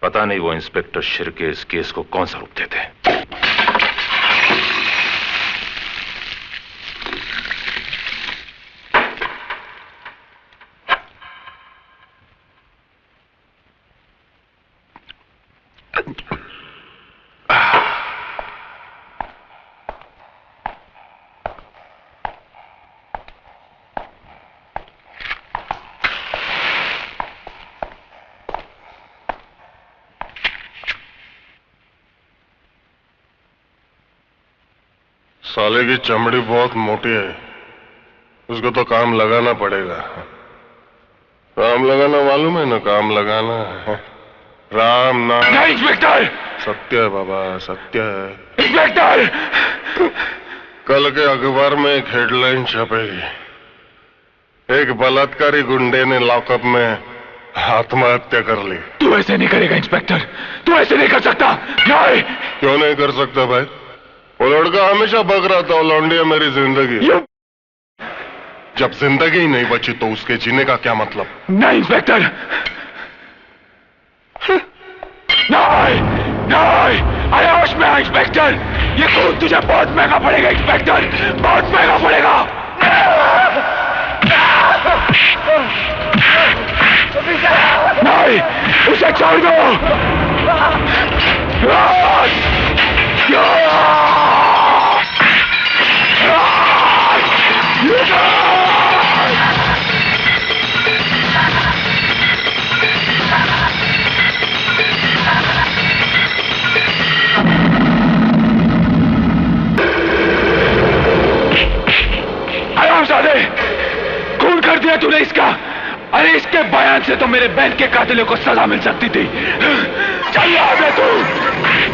पता नहीं वो इंस्पेक्टर शिर्के इस केस को कौन सा रूप देते हैं। साले की चमड़ी बहुत मोटी है, उसको तो काम लगाना पड़ेगा। काम लगाना मालूम है ना? काम लगाना है राम नाम। नहीं इंस्पेक्टर। सत्य है बाबा, सत्य है इंस्पेक्टर। कल के अखबार में एक हेडलाइन छपेगी, एक बलात्कारी गुंडे ने लॉकअप में आत्महत्या कर ली। तू ऐसे नहीं करेगा इंस्पेक्टर, तू ऐसे नहीं कर सकता। नहीं। क्यों नहीं कर सकता भाई? वो लड़का हमेशा बक रहा था लौंडिया मेरी जिंदगी। जब जिंदगी ही नहीं बची तो उसके जीने का क्या मतलब? नहीं इंस्पेक्टर, नहीं नहीं। अरे होश में आ इंस्पेक्टर, ये खून तुझे बहुत महंगा पड़ेगा इंस्पेक्टर, बहुत महंगा पड़ेगा। नहीं, उसे छोड़ दो। खून कर दिया तूने इसका। अरे इसके बयान से तो मेरे बहन के कातिलों को सजा मिल सकती थी। चल यहाँ तू,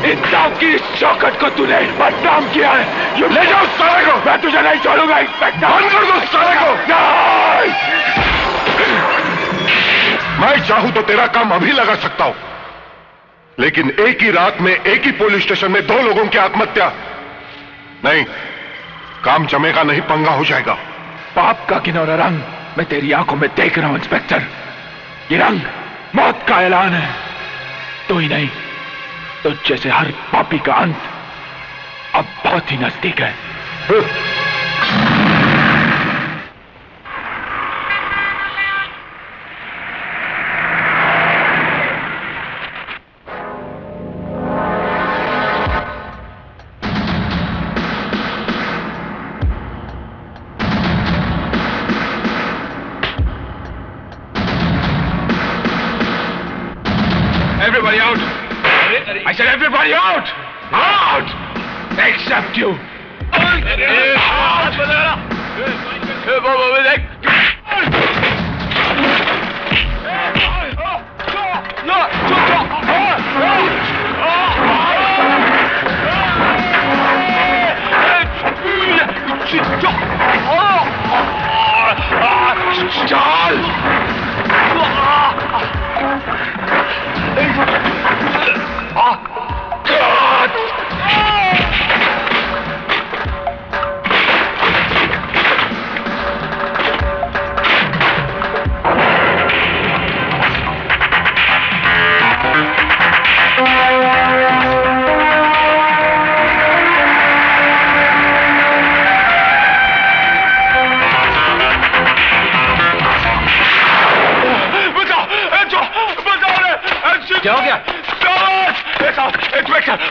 इंसाफ की शौकत को तूने बदनाम किया है। ये ले जाओ साले को। मैं तुझे नहीं छोड़ूंगा इंस्पेक्टर। बंद कर दो साले को। नहीं। मैं चाहूं तो तेरा काम अभी लगा सकता हूं, लेकिन एक ही रात में एक ही पुलिस स्टेशन में 2 लोगों की आत्महत्या नहीं, काम जमेगा नहीं, पंगा हो जाएगा। पाप का किनौरा रंग मैं तेरी आंखों में देख रहा हूं इंस्पेक्टर। ये रंग मौत का ऐलान है। तो ही नहीं तो जैसे हर पापी का अंत अब बहुत ही नजदीक है। Everybody out! I said everybody out! Out! Except you!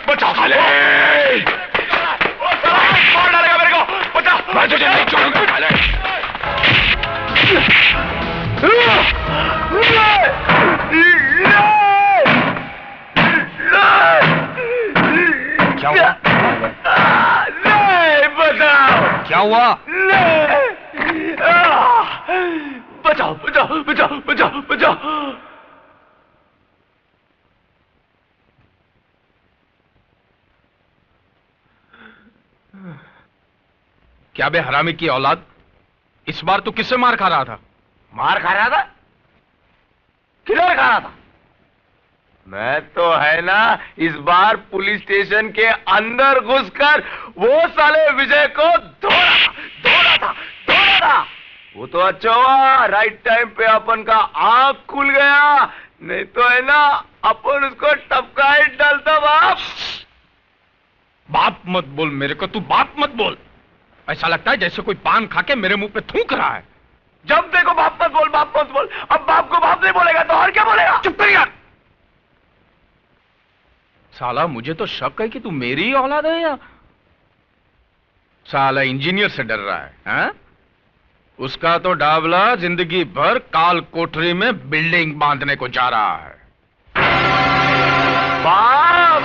बचाओ साले। मार डालेगा मेरे को, बचाओ। मैं तुझे नहीं छोड़ूंगा साले। क्या हुआ? नहीं, बचाओ। क्या हुआ? बचाओ बचाओ बचाओ बचाओ बचाओ। क्या बे हरामी की औलाद, इस बार तू किससे मार खा रहा था? मार खा रहा था? किधर खा रहा था? मैं तो है ना इस बार पुलिस स्टेशन के अंदर घुसकर वो साले विजय को धोड़ा था। वो तो अच्छा हुआ राइट टाइम पे अपन का आंख खुल गया, नहीं तो है ना अपन उसको टपका ही डालता। बाप मत बोल मेरे को, तू बाप मत बोल। ऐसा लगता है जैसे कोई पान खा के मेरे मुंह पे थूक रहा है। जब देखो बाप मत बोल, बाप मत बोल। अब बाप को बाप नहीं बोलेगा तो और क्या बोलेगा? चुप कर यार। साला मुझे तो शक है कि तू मेरी ही औलाद है या साला इंजीनियर से डर रहा है, हा? उसका तो डाबला जिंदगी भर काल कोठरी में बिल्डिंग बांधने को जा रहा है। बाप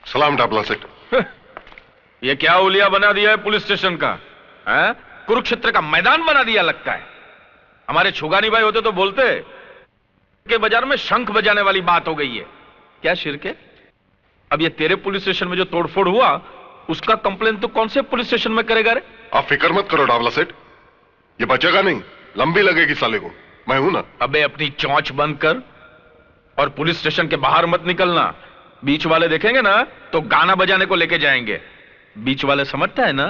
सलाम डाबला सेठ। ये क्या उलिया बना दिया है पुलिस स्टेशन का, है? कुरुक्षेत्र का मैदान बना दिया लगता है। हमारे छुगानी भाई होते तो बोलते के बाजार में शंख बजाने वाली बात हो गई है। क्या शिरके, अब ये तेरे पुलिस स्टेशन में जो तोड़फोड़ हुआ उसका कंप्लेन तो कौन से पुलिस स्टेशन में करेगा रे? आप फिक्र मत करो डाबला सेठ, ये बचेगा नहीं, लंबी लगेगी साले को, मैं हूं ना। अबे अपनी चौंच बंद कर और पुलिस स्टेशन के बाहर मत निकलना। बीच वाले देखेंगे ना तो गाना बजाने को लेके जाएंगे। बीच वाले समझता है ना?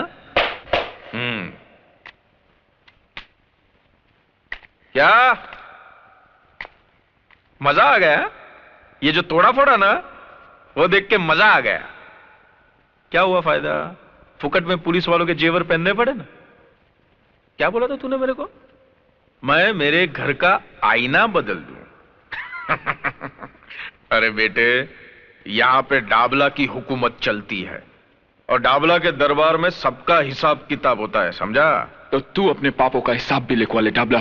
क्या मजा आ गया? ये जो तोड़ा फोड़ा ना वो देख के मजा आ गया। क्या हुआ फायदा, फुकट में पुलिस वालों के जेवर पहनने पड़े ना। क्या बोला था तूने मेरे को? मैं मेरे घर का आईना बदल दूं? अरे बेटे, यहां पे डाबला की हुकूमत चलती है और डाबला के दरबार में सबका हिसाब किताब होता है, समझा? तो तू अपने पापों का हिसाब भी लिखवा ले डाबला,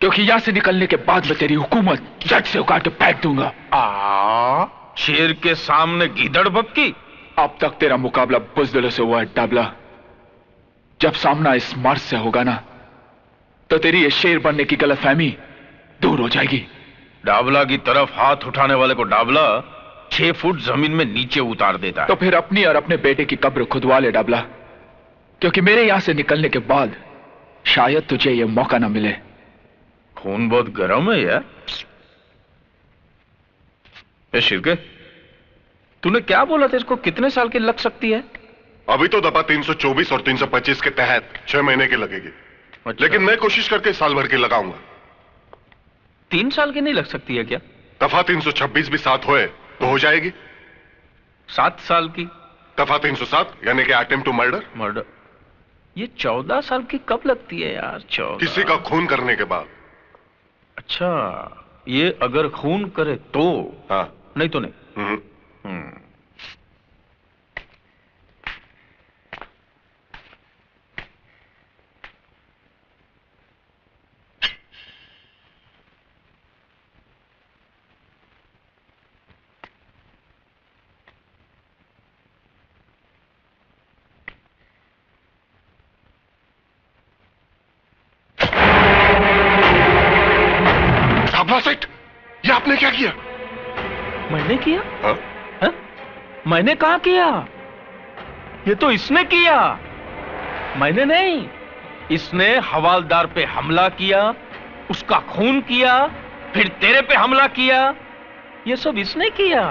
क्योंकि यहां से निकलने के बाद मैं तेरी हुकूमत जट से उखाड़ के फेंक दूंगा। शेर के सामने गीदड़ भपकी। अब तक तेरा मुकाबला बुज़दिलों से हुआ है डाबला, जब सामना इस मर्द से होगा ना तो तेरी ये शेर बनने की गलतफहमी दूर हो जाएगी। डाबला की तरफ हाथ उठाने वाले को डाबला 6 फुट जमीन में नीचे उतार देता है। तो फिर अपनी और अपने बेटे की कब्र खुदवा ले डाबला, क्योंकि मेरे यहां से निकलने के बाद शायद तुझे यह मौका ना मिले। खून बहुत गर्म है यार। शिरके, तूने क्या बोला था? इसको कितने साल की लग सकती है? अभी तो दफा 324 और 325 के तहत 6 महीने की लगेगी। अच्छा। लेकिन मैं कोशिश करके साल भर की लगाऊंगा। 3 साल की नहीं लग सकती है क्या? दफा 326 भी 7 होए तो हो जाएगी। 7 साल की? दफा 307 यानी कि अटेम्प्ट टू मर्डर। ये 14 साल की कब लगती है यार? 14 किसी का खून करने के बाद। अच्छा, ये अगर खून करे तो? हाँ। नहीं तो नहीं। सेठ, ये आपने क्या किया? मैंने किया? हाँ? हा? मैंने कहा किया? ये तो इसने किया, मैंने नहीं। इसने हवालदार पे हमला किया, उसका खून किया, फिर तेरे पे हमला किया। ये सब इसने किया।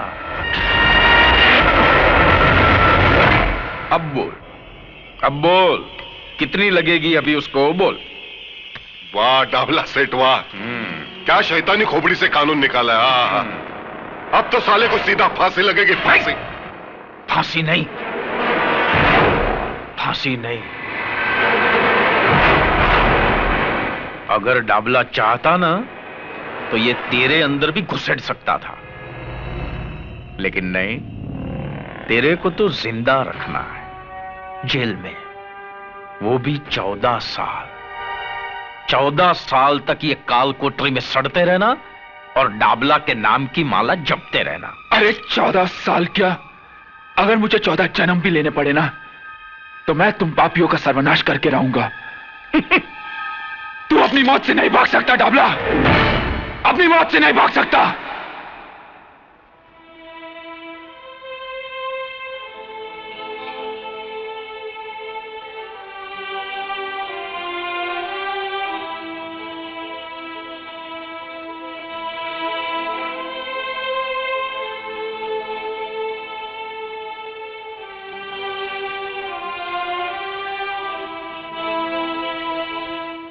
अब बोल कितनी लगेगी अभी उसको? बोल। वाह डाबला सेठ वाह, क्या शैतानी खोपड़ी से कानून निकाला है। अब तो साले को सीधा फांसी लगेगी। फांसी नहीं, फांसी नहीं। अगर डाबला चाहता ना तो ये तेरे अंदर भी घुसेड़ सकता था, लेकिन नहीं, तेरे को तो जिंदा रखना है जेल में, वो भी 14 साल। 14 साल तक ये काल कोठरी में सड़ते रहना और डाबला के नाम की माला जपते रहना। अरे 14 साल क्या, अगर मुझे 14 जन्म भी लेने पड़े ना तो मैं तुम पापियों का सर्वनाश करके रहूंगा। तू अपनी मौत से नहीं भाग सकता डाबला, अपनी मौत से नहीं भाग सकता।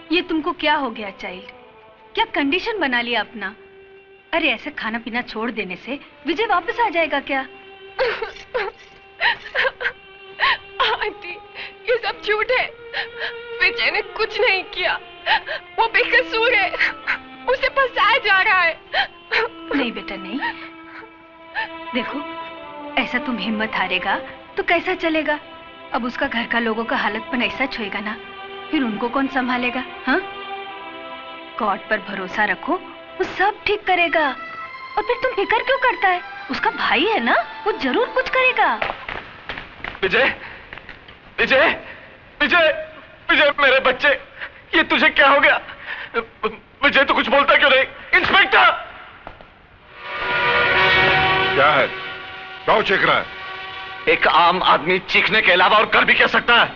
ये तुमको क्या हो गया चाइल्ड, क्या कंडीशन बना लिया अपना? अरे ऐसे खाना पीना छोड़ देने से विजय वापस आ जाएगा क्या? आंटी, ये सब झूठ है। विजय ने कुछ नहीं किया, वो बेकसूर है, उसे फंसाया जा रहा है। नहीं बेटा नहीं, देखो ऐसा तुम हिम्मत हारेगा तो कैसा चलेगा? अब उसका घर का लोगों का हालतपन ऐसा छुएगा ना, फिर उनको कौन संभालेगा? हाँ, गॉड पर भरोसा रखो, वो सब ठीक करेगा। और फिर तुम फिक्र क्यों करता है? उसका भाई है ना, वो जरूर कुछ करेगा। विजय, विजय, विजय, विजय, मेरे बच्चे, ये तुझे क्या हो गया? विजय तो कुछ बोलता क्यों नहीं? इंस्पेक्टर! क्या है? क्यों चीख रहा है? एक आम आदमी चीखने के अलावा और कर भी क्या सकता है?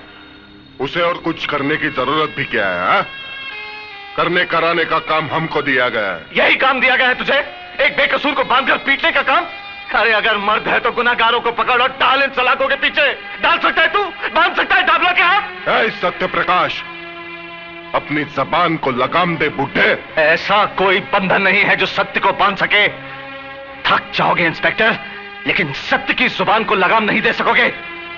उसे और कुछ करने की जरूरत भी क्या है? हा? करने कराने का काम हमको दिया गया है। यही काम दिया गया है तुझे? एक बेकसूर को बांधकर पीटने का काम? अरे अगर मर्द है तो गुनाहगारों को पकड़ और डाल इन सलाखों के पीछे। डाल सकता है तू? बांध सकता है डाबला के हाथ? सत्य प्रकाश, अपनी जबान को लगाम दे बुड्ढे। ऐसा कोई बंधन नहीं है जो सत्य को बांध सके। थक जाओगे इंस्पेक्टर, लेकिन सत्य की जुबान को लगाम नहीं दे सकोगे,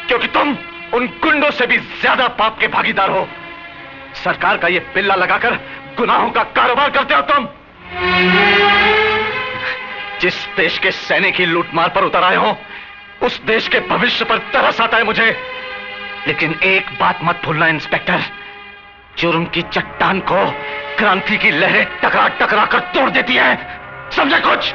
क्योंकि तुम उन गुंडों से भी ज्यादा पाप के भागीदार हो। सरकार का ये पिल्ला लगाकर गुनाहों का कारोबार करते हो तुम। जिस देश के सैनिक ही लूटमार पर उतर आए हो, उस देश के भविष्य पर तरस आता है मुझे। लेकिन एक बात मत भूलना इंस्पेक्टर, जुर्म की चट्टान को क्रांति की लहरें टकरा टकरा कर तोड़ देती है। समझे कुछ?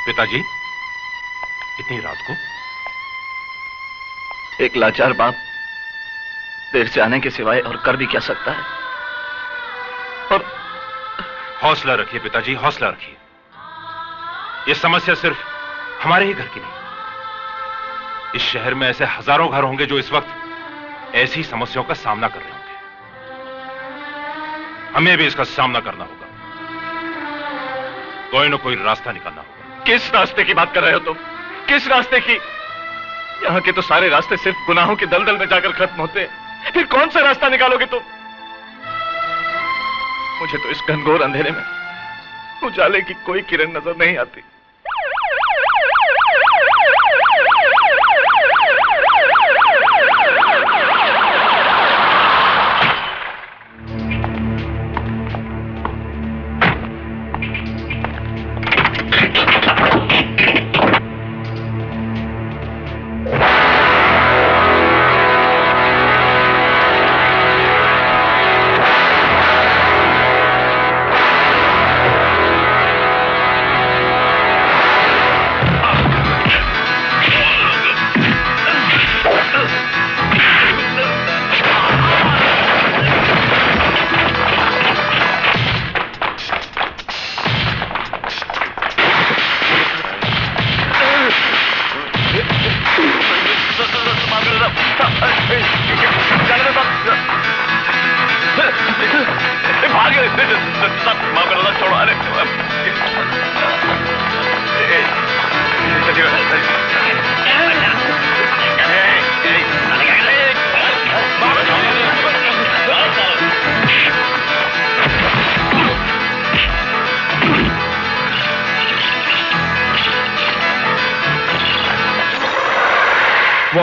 पिताजी, इतनी रात को? एक लाचार बाप देर से आने के सिवाय और कर भी क्या सकता है? और हौसला रखिए पिताजी, हौसला रखिए। ये समस्या सिर्फ हमारे ही घर की नहीं, इस शहर में ऐसे हजारों घर होंगे जो इस वक्त ऐसी समस्याओं का सामना कर रहे होंगे। हमें भी इसका सामना करना होगा, कोई ना कोई रास्ता निकालना होगा। किस रास्ते की बात कर रहे हो तुम? किस रास्ते की? यहाँ के तो सारे रास्ते सिर्फ गुनाहों के दलदल में जाकर खत्म होते हैं। फिर कौन सा रास्ता निकालोगे तुम? मुझे तो इस घनघोर अंधेरे में उजाले की कोई किरण नजर नहीं आती।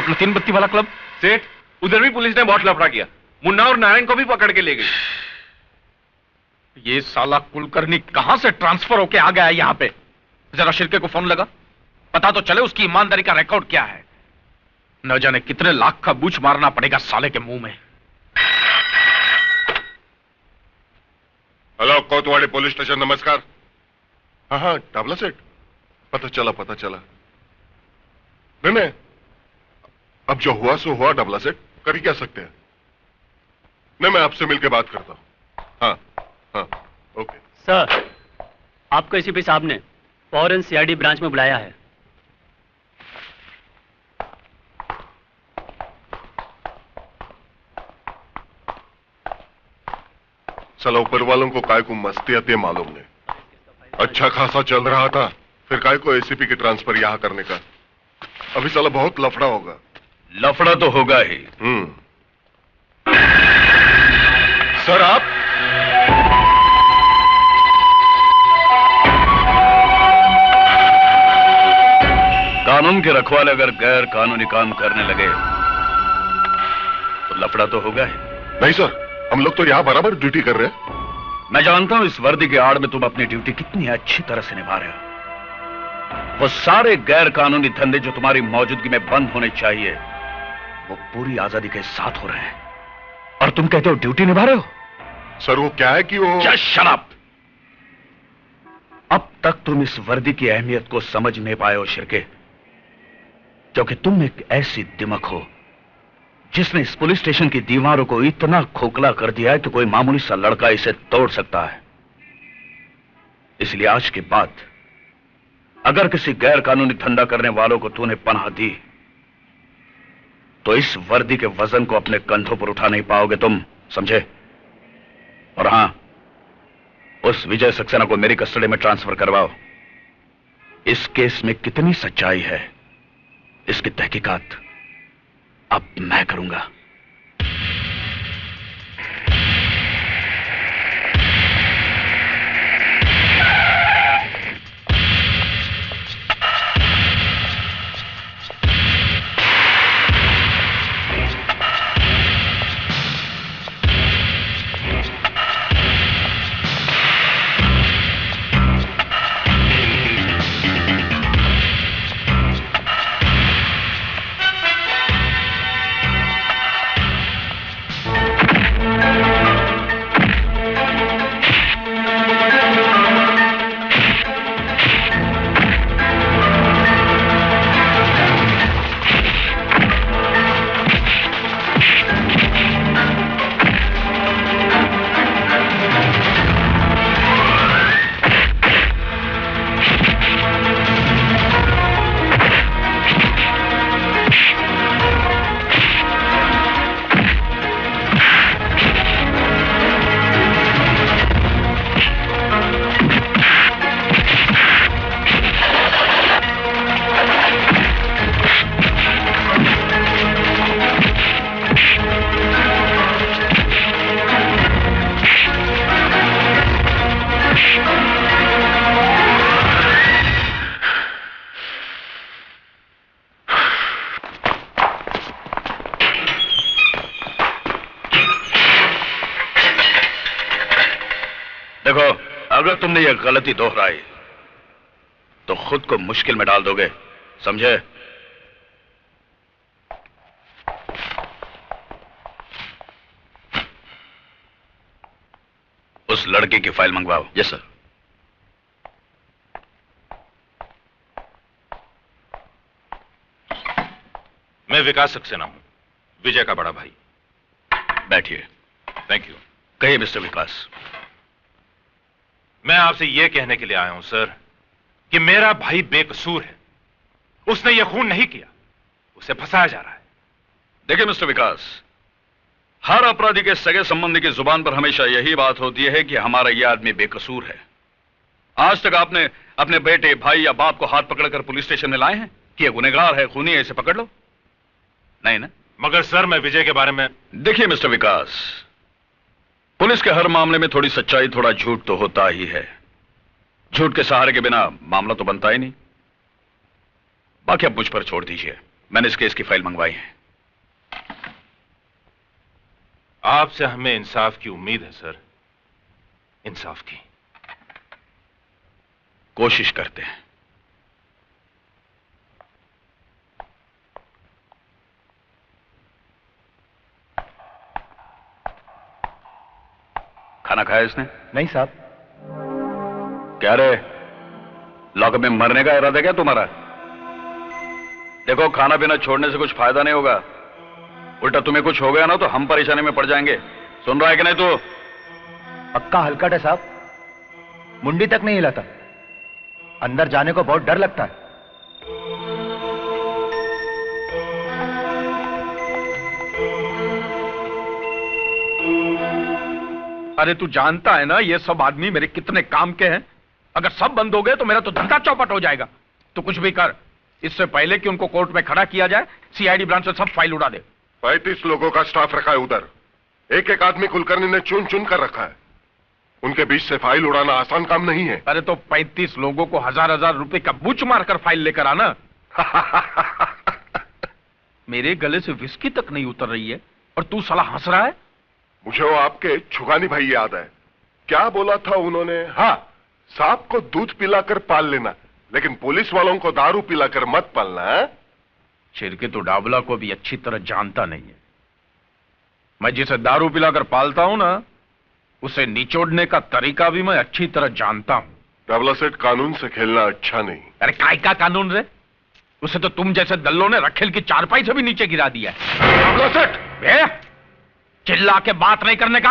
अपना 3 बत्ती वाला क्लब? सेठ, उधर भी पुलिस ने बहुत लफड़ा किया। मुन्ना और नारायण को भी पकड़ के ले गई। ये साला कुलकर्णी कहां से ट्रांसफर होके आ गया है यहां पे? जरा शिर्के को फोन लगा, पता तो चले उसकी ईमानदारी का रिकॉर्ड क्या है। न जाने कितने लाख का बूच मारना पड़ेगा साले के मुंह में। हेलो, कोतवाली पुलिस स्टेशन, नमस्कार। हाँ हाँ, डाबला सेठ, पता चला। नहीं, अब जो हुआ सो हुआ डाबला सेठ, कर ही क्या सकते हैं। नहीं, मैं आपसे मिलकर बात करता हूं। हाँ, ओके। सर, आपको एसीपी साहब ने फौरन सीआईडी ब्रांच में बुलाया है। साला ऊपर वालों को काय को मस्ती आती है मालूम नहीं। अच्छा खासा चल रहा था, फिर काय को एसीपी की ट्रांसफर यहां करने का। अभी साला बहुत लफड़ा होगा। लफड़ा तो होगा ही। सर, आप कानून के रखवाले अगर गैर कानूनी काम करने लगे तो लफड़ा तो होगा ही। नहीं सर, हम लोग तो यहां बराबर ड्यूटी कर रहे हैं। मैं जानता हूं इस वर्दी के आड़ में तुम अपनी ड्यूटी कितनी अच्छी तरह से निभा रहे हो। वो सारे गैर कानूनी धंधे जो तुम्हारी मौजूदगी में बंद होने चाहिए, वो पूरी आजादी के साथ हो रहे हैं, और तुम कहते हो ड्यूटी निभा रहे हो। सर, वो क्या है कि वो शराब। अब तक तुम इस वर्दी की अहमियत को समझ नहीं पाए हो शिर्के, क्योंकि तुम एक ऐसी दिमक हो जिसने इस पुलिस स्टेशन की दीवारों को इतना खोखला कर दिया है कि कोई मामूली सा लड़का इसे तोड़ सकता है। इसलिए आज के बाद अगर किसी गैर कानूनी धंधा करने वालों को तूने पनाह दी तो इस वर्दी के वजन को अपने कंधों पर उठा नहीं पाओगे तुम, समझे? और हां, उस विजय सक्सेना को मेरी कस्टडी में ट्रांसफर करवाओ। इस केस में कितनी सच्चाई है, इसकी तहकीकात अब मैं करूंगा। अगर तुमने यह गलती दोहराई तो खुद को मुश्किल में डाल दोगे, समझे? उस लड़के की फाइल मंगवाओ। Yes sir. मैं विकास सक्सेना हूं, विजय का बड़ा भाई। बैठिए। Thank you. कहिए मिस्टर विकास। मैं आपसे यह कहने के लिए आया हूं सर कि मेरा भाई बेकसूर है। उसने यह खून नहीं किया, उसे फंसाया जा रहा है। देखिए मिस्टर विकास, हर अपराधी के सगे संबंधी की जुबान पर हमेशा यही बात होती है कि हमारा यह आदमी बेकसूर है। आज तक आपने अपने बेटे, भाई या बाप को हाथ पकड़कर पुलिस स्टेशन में लाए हैं कि यह गुनहगार है, खूनी है, इसे पकड़ लो? नहीं ना? मगर सर, मैं विजय के बारे में... देखिए मिस्टर विकास, पुलिस के हर मामले में थोड़ी सच्चाई, थोड़ा झूठ तो होता ही है। झूठ के सहारे के बिना मामला तो बनता ही नहीं। बाकी अब मुझ पर छोड़ दीजिए, मैंने इस केस की फाइल मंगवाई है। आपसे हमें इंसाफ की उम्मीद है सर, इंसाफ की। कोशिश करते हैं। खाना खाया इसने? नहीं साहब। क्या रे, लॉकअप में मरने का इरादा क्या तुम्हारा? देखो, खाना पीना छोड़ने से कुछ फायदा नहीं होगा, उल्टा तुम्हें कुछ हो गया ना तो हम परेशानी में पड़ जाएंगे। सुन रहा है कि नहीं तू? पक्का हलकट है साहब, मुंडी तक नहीं हिलाता। अंदर जाने को बहुत डर लगता है। अरे तू जानता है ना ये सब आदमी मेरे कितने काम के हैं। अगर सब बंद हो गए तो मेरा तो धंधा चौपट हो जाएगा। तो कुछ भी कर, इससे पहले कि उनको कोर्ट में खड़ा किया जाए, सीआईडी ब्रांच से सब फाइल उड़ा दे। 35 लोगों का स्टाफ रखा है उधर। एक एक आदमी कुलकर्णी ने चुन चुन कर रखा है। उनके बीच से फाइल उड़ाना आसान काम नहीं है। अरे तो 35 लोगों को हजार रुपए का बुच मारकर फाइल लेकर आना। मेरे गले से विस्की तक नहीं उतर रही है और तू साला हंस रहा है। मुझे वो आपके छुगानी भाई याद है। क्या बोला था उन्होंने? हाँ, सांप को दूध पिलाकर पाल लेना, लेकिन पुलिस वालों को दारू पिलाकर मत पालना। छिरके तो डाबला को भी अच्छी तरह जानता नहीं है। मैं जिसे दारू पिलाकर पालता हूं ना, उसे निचोड़ने का तरीका भी मैं अच्छी तरह जानता हूं। डाबला सेठ, कानून से खेलना अच्छा नहीं। अरे काय का कानून रे? उसे तो तुम जैसे दल्लों ने रखेल की चारपाई से भी नीचे गिरा दिया है। डाबला सेठ, चिल्ला के बात नहीं करने का।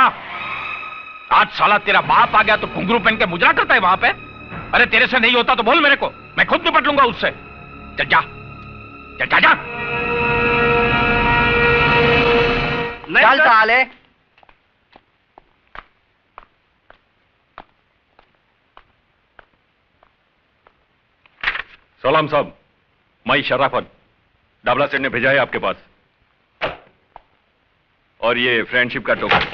आज साला तेरा बाप आ गया तो घुंघरू पहन के मुजरा करता है वहां पे। अरे तेरे से नहीं होता तो बोल मेरे को, मैं खुद निपट लूंगा उससे। चल जा, चल जा, जा। चल साले। सलाम साहब, मैं शराफत, डाबला सेठ ने भेजा है आपके पास। और ये फ्रेंडशिप का टोकन।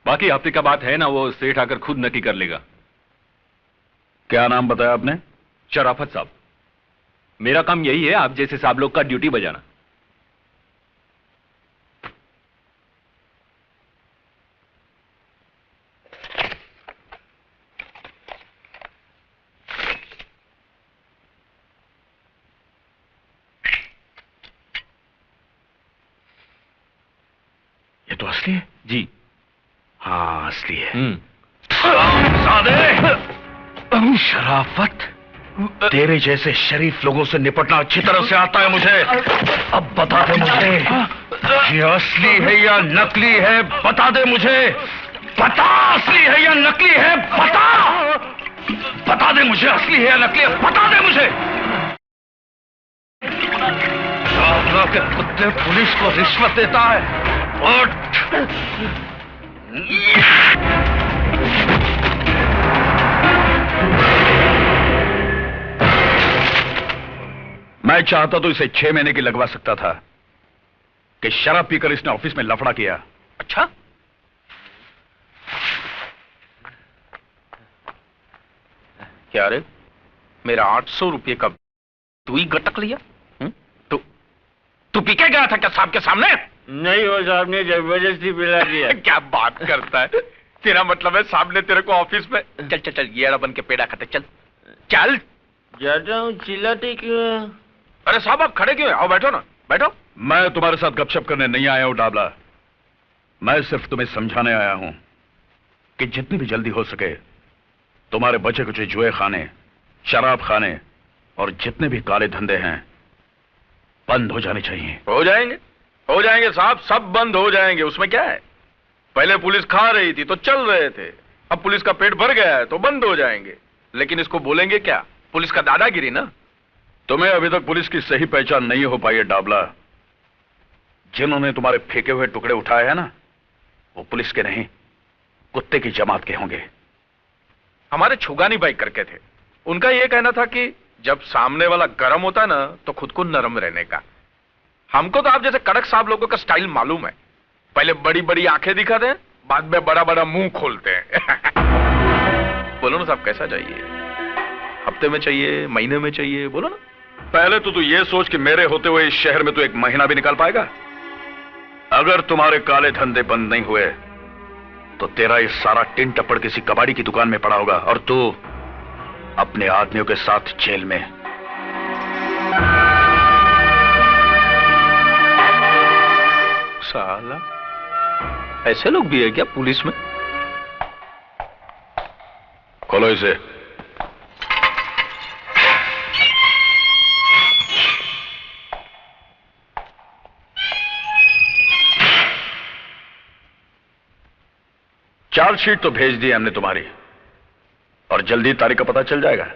बाकी हफ्ते का बात है ना, वो सेठ आकर खुद नक्की कर लेगा। क्या नाम बताया आपने? शराफत साहब। मेरा काम यही है, आप जैसे साहब लोग का ड्यूटी बजाना। ये तो असली है। जी हाँ, असली है। शराफत, तेरे जैसे शरीफ लोगों से निपटना अच्छी तरह से आता है मुझे। अब बता दे मुझे, ये असली है या नकली है? बता दे मुझे, बता, असली है या नकली है? बता, बता दे मुझे, असली है या नकली है? बता दे मुझे। के कुत्ते पुलिस को रिश्वत देता है। उठ। मैं चाहता तो इसे 6 महीने की लगवा सकता था कि शराब पीकर इसने ऑफिस में लफड़ा किया। अच्छा, क्या रे, मेरा 800 रुपये का तू ही गटक लिया? तू पी के गया था क्या साहब के सामने? नहीं, वो साहब ने जबरदस्ती पिला दिया। क्या बात करता है, तेरा मतलब है साहब ने तेरे को ऑफिस में। चल चल चल, ये बन के पेड़ा खाते, चल चल। जाता हूँ, चिल्लाते क्यों? अरे साहब आप खड़े क्यों हैं? आओ बैठो ना, बैठो। मैं तुम्हारे साथ गपशप करने नहीं आया हूं डाबला, मैं सिर्फ तुम्हें समझाने आया हूं कि जितनी भी जल्दी हो सके तुम्हारे बचे कुचे जुए खाने, शराब खाने और जितने भी काले धंधे हैं बंद हो जाने चाहिए। हो जाएंगे साहब, सब बंद हो जाएंगे, उसमें क्या है। पहले पुलिस खा रही थी तो चल रहे थे, अब पुलिस का पेट भर गया है तो बंद हो जाएंगे। लेकिन इसको बोलेंगे क्या? पुलिस का दादागिरी ना। तुम्हें अभी तक पुलिस की सही पहचान नहीं हो पाई है डाबला। जिन्होंने तुम्हारे फेंके हुए टुकड़े उठाए हैं ना, वो पुलिस के नहीं, कुत्ते की जमात के होंगे। हमारे छुगानी भाई करके थे, उनका यह कहना था कि जब सामने वाला गर्म होता है ना तो खुद को नरम रहने का। हमको तो आप जैसे कड़क साहब लोगों का स्टाइल मालूम है, पहले बड़ी बड़ी आंखें दिखाते हैं, बाद में बड़ा बड़ा मुंह खोलते हैं। बोलो ना साहब, कैसा चाहिए? हफ्ते में चाहिए, महीने में चाहिए? बोलो ना। पहले तो तू ये सोच कि मेरे होते हुए इस शहर में तू एक महीना भी निकाल पाएगा। अगर तुम्हारे काले धंधे बंद नहीं हुए तो तेरा ये सारा टिन टप्पड़ किसी कबाड़ी की दुकान में पड़ा होगा और तू अपने आदमियों के साथ जेल में। साला, ऐसे लोग भी है क्या पुलिस में? खोलो इसे। चार्जशीट तो भेज दी हमने तुम्हारी और जल्दी तारीख का पता चल जाएगा।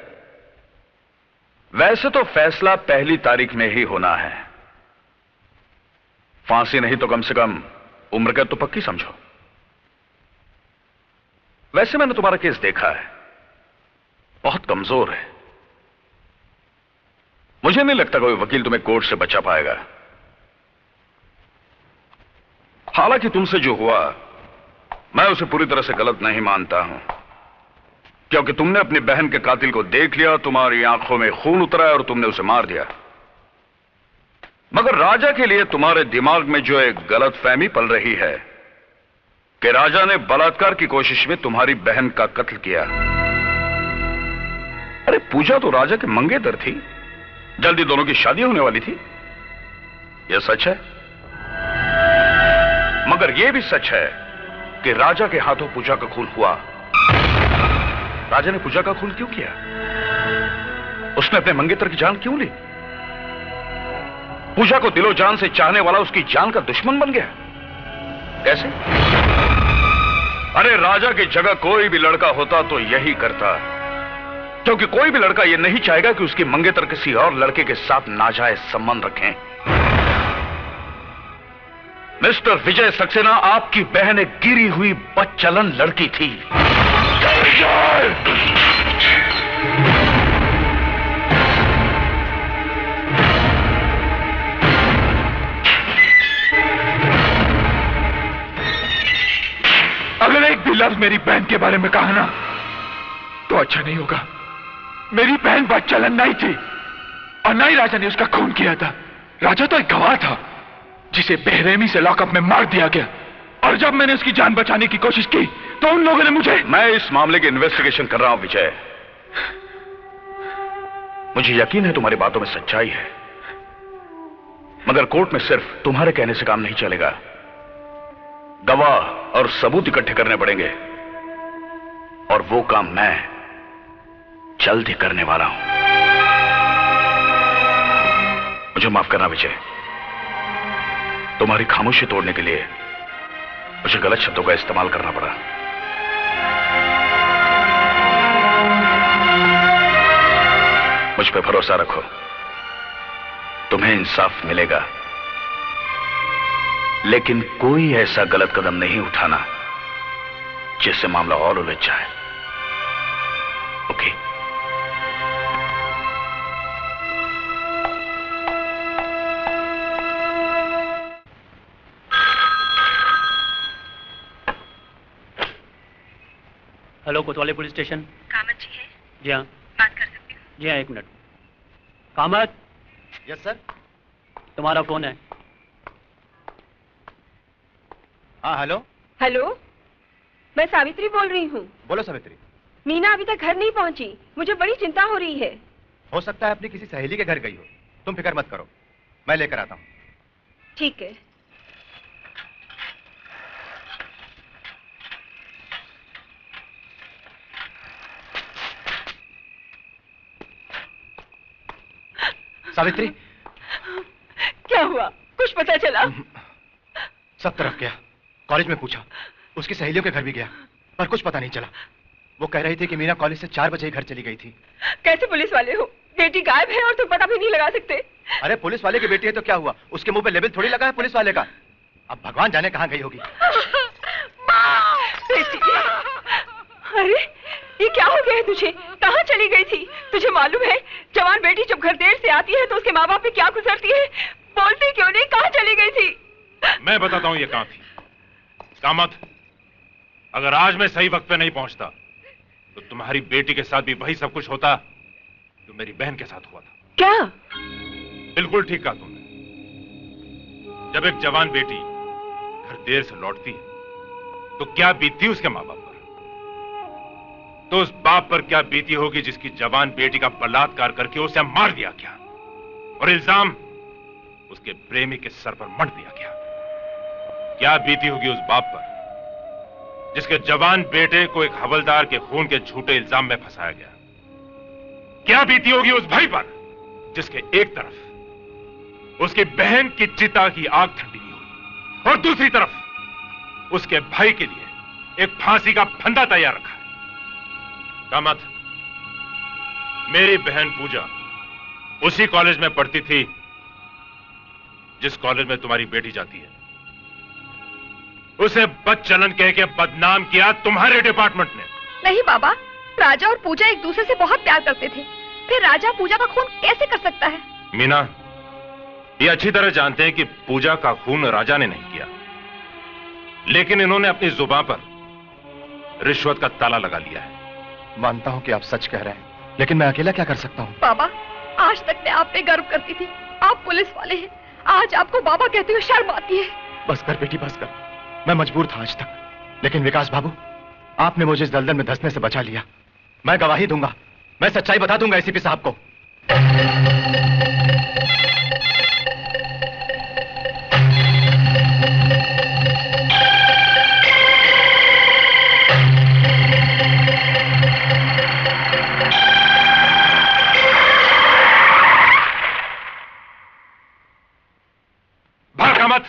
वैसे तो फैसला पहली तारीख में ही होना है। फांसी नहीं तो कम से कम उम्र कैद तो पक्की समझो। वैसे मैंने तुम्हारा केस देखा है, बहुत कमजोर है। मुझे नहीं लगता कोई वकील तुम्हें कोर्ट से बचा पाएगा। हालांकि तुमसे जो हुआ मैं उसे पूरी तरह से गलत नहीं मानता हूं, क्योंकि तुमने अपनी बहन के कातिल को देख लिया, तुम्हारी आंखों में खून उतरा और तुमने उसे मार दिया। मगर राजा के लिए तुम्हारे दिमाग में जो एक गलतफहमी पल रही है कि राजा ने बलात्कार की कोशिश में तुम्हारी बहन का कत्ल किया। अरे पूजा तो राजा के मंगेतर थी, जल्दी दोनों की शादी होने वाली थी। यह सच है, मगर यह भी सच है कि राजा के हाथों पूजा का खून हुआ। राजा ने पूजा का खून क्यों किया? उसने अपने मंगेतर की जान क्यों ली? पूजा को दिलो जान से चाहने वाला उसकी जान का दुश्मन बन गया। कैसे? अरे राजा की जगह कोई भी लड़का होता तो यही करता, क्योंकि कोई भी लड़का यह नहीं चाहेगा कि उसकी मंगेतर किसी और लड़के के साथ नाजायज संबंध रखें। मिस्टर विजय सक्सेना, आपकी बहन एक गिरी हुई बदचलन लड़की थी। अगर एक भी लफ्ज मेरी बहन के बारे में कहा ना तो अच्छा नहीं होगा। मेरी बहन बदचलन नहीं थी और ना ही राजा ने उसका खून किया था। राजा तो एक गवाह था जिसे बेरहमी से लॉकअप में मार दिया गया, और जब मैंने उसकी जान बचाने की कोशिश की तो उन लोगों ने मुझे। मैं इस मामले की इन्वेस्टिगेशन कर रहा हूं विजय। मुझे यकीन है तुम्हारी बातों में सच्चाई है, मगर कोर्ट में सिर्फ तुम्हारे कहने से काम नहीं चलेगा। गवाह और सबूत इकट्ठे करने पड़ेंगे, और वो काम मैं जल्द ही करने वाला हूं। मुझे माफ करना विजय, तुम्हारी खामोशी तोड़ने के लिए मुझे गलत शब्दों का इस्तेमाल करना पड़ा। मुझ पे भरोसा रखो, तुम्हें इंसाफ मिलेगा, लेकिन कोई ऐसा गलत कदम नहीं उठाना जिससे मामला और उलझ जाए। ओके? हेलो, कोतवाली पुलिस स्टेशन। कामत जी है? जी हाँ। बात कर सकती हूँ? जी हाँ, एक मिनट। कामत। Yes sir. तुम्हारा फोन है। हाँ हेलो। हेलो, मैं सावित्री बोल रही हूँ। बोलो सावित्री। मीना अभी तक घर नहीं पहुँची, मुझे बड़ी चिंता हो रही है। हो सकता है अपनी किसी सहेली के घर गई हो, तुम फिक्र मत करो, मैं लेकर आता हूँ। ठीक है। सावित्री, क्या हुआ? कुछ पता चला? सब तरफ गया, कॉलेज में पूछा, उसकी सहेलियों के घर भी गया, पर कुछ पता नहीं चला। वो कह रही थी कि मीना कॉलेज से 4 बजे ही घर चली गई थी। कैसे पुलिस वाले हो? बेटी गायब है और तुम पता भी नहीं लगा सकते। अरे पुलिस वाले की बेटी है तो क्या हुआ, उसके मुंह पे लेबल थोड़ी लगा है पुलिस वाले का। अब भगवान जाने कहाँ गई होगी। बेटी, अरे ये क्या हो गया है तुझे? कहाँ चली गई थी? तुझे मालूम है जवान बेटी जब घर देर से आती है तो उसके माँ बाप पे क्या गुजरती है? बोलती क्यों नहीं? कहाँ चली गई थी? मैं बताता हूं ये कहां थी। कामत, अगर आज मैं सही वक्त पे नहीं पहुंचता तो तुम्हारी बेटी के साथ भी वही सब कुछ होता जो मेरी बहन के साथ हुआ था। क्या? बिल्कुल ठीक कहा तुमने। जब एक जवान बेटी घर देर से लौटती है तो क्या बीतती उसके मां बाप पर, तो उस बाप पर क्या बीती होगी जिसकी जवान बेटी का बलात्कार करके उसे मार दिया गया और इल्जाम उसके प्रेमी के सर पर मढ़ दिया गया। क्या बीती होगी उस बाप पर जिसके जवान बेटे को एक हवलदार के खून के झूठे इल्जाम में फंसाया गया। क्या बीती होगी उस भाई पर जिसके एक तरफ उसकी बहन की चिता की आग ठंडी नहीं हुई और दूसरी तरफ उसके भाई के लिए एक फांसी का फंदा तैयार रखा है। कामत, मेरी बहन पूजा उसी कॉलेज में पढ़ती थी जिस कॉलेज में तुम्हारी बेटी जाती है। उसे बदचलन कह के बदनाम किया तुम्हारे डिपार्टमेंट ने। नहीं बाबा, राजा और पूजा एक दूसरे से बहुत प्यार करते थे, फिर राजा पूजा का खून कैसे कर सकता है? मीना, ये अच्छी तरह जानते हैं कि पूजा का खून राजा ने नहीं किया, लेकिन इन्होंने अपनी जुबान पर रिश्वत का ताला लगा लिया है। मानता हूं कि आप सच कह रहे हैं, लेकिन मैं अकेला क्या कर सकता हूं? बाबा, आज तक मैं आप पे गर्व करती थी। आप पुलिस वाले हैं, आज आपको बाबा कहते हुए शर्म आती है। बस कर बेटी, बस कर। मैं मजबूर था आज तक, लेकिन विकास बाबू, आपने मुझे इस दलदल में धंसने से बचा लिया। मैं गवाही दूंगा, मैं सच्चाई बता दूंगा एसीपी साहब को। भागा मत।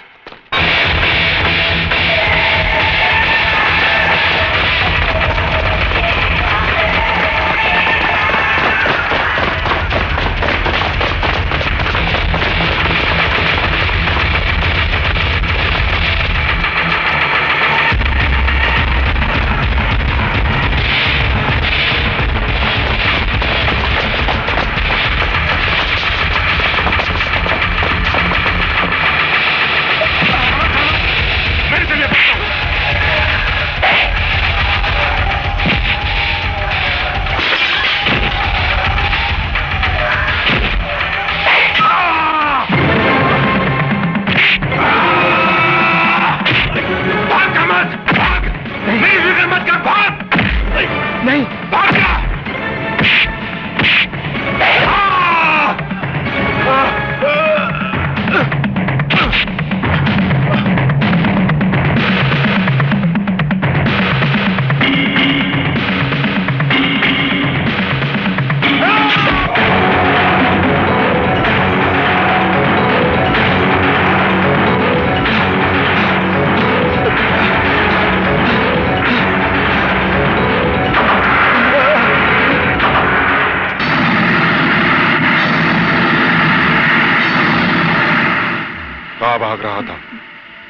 भाग रहा था?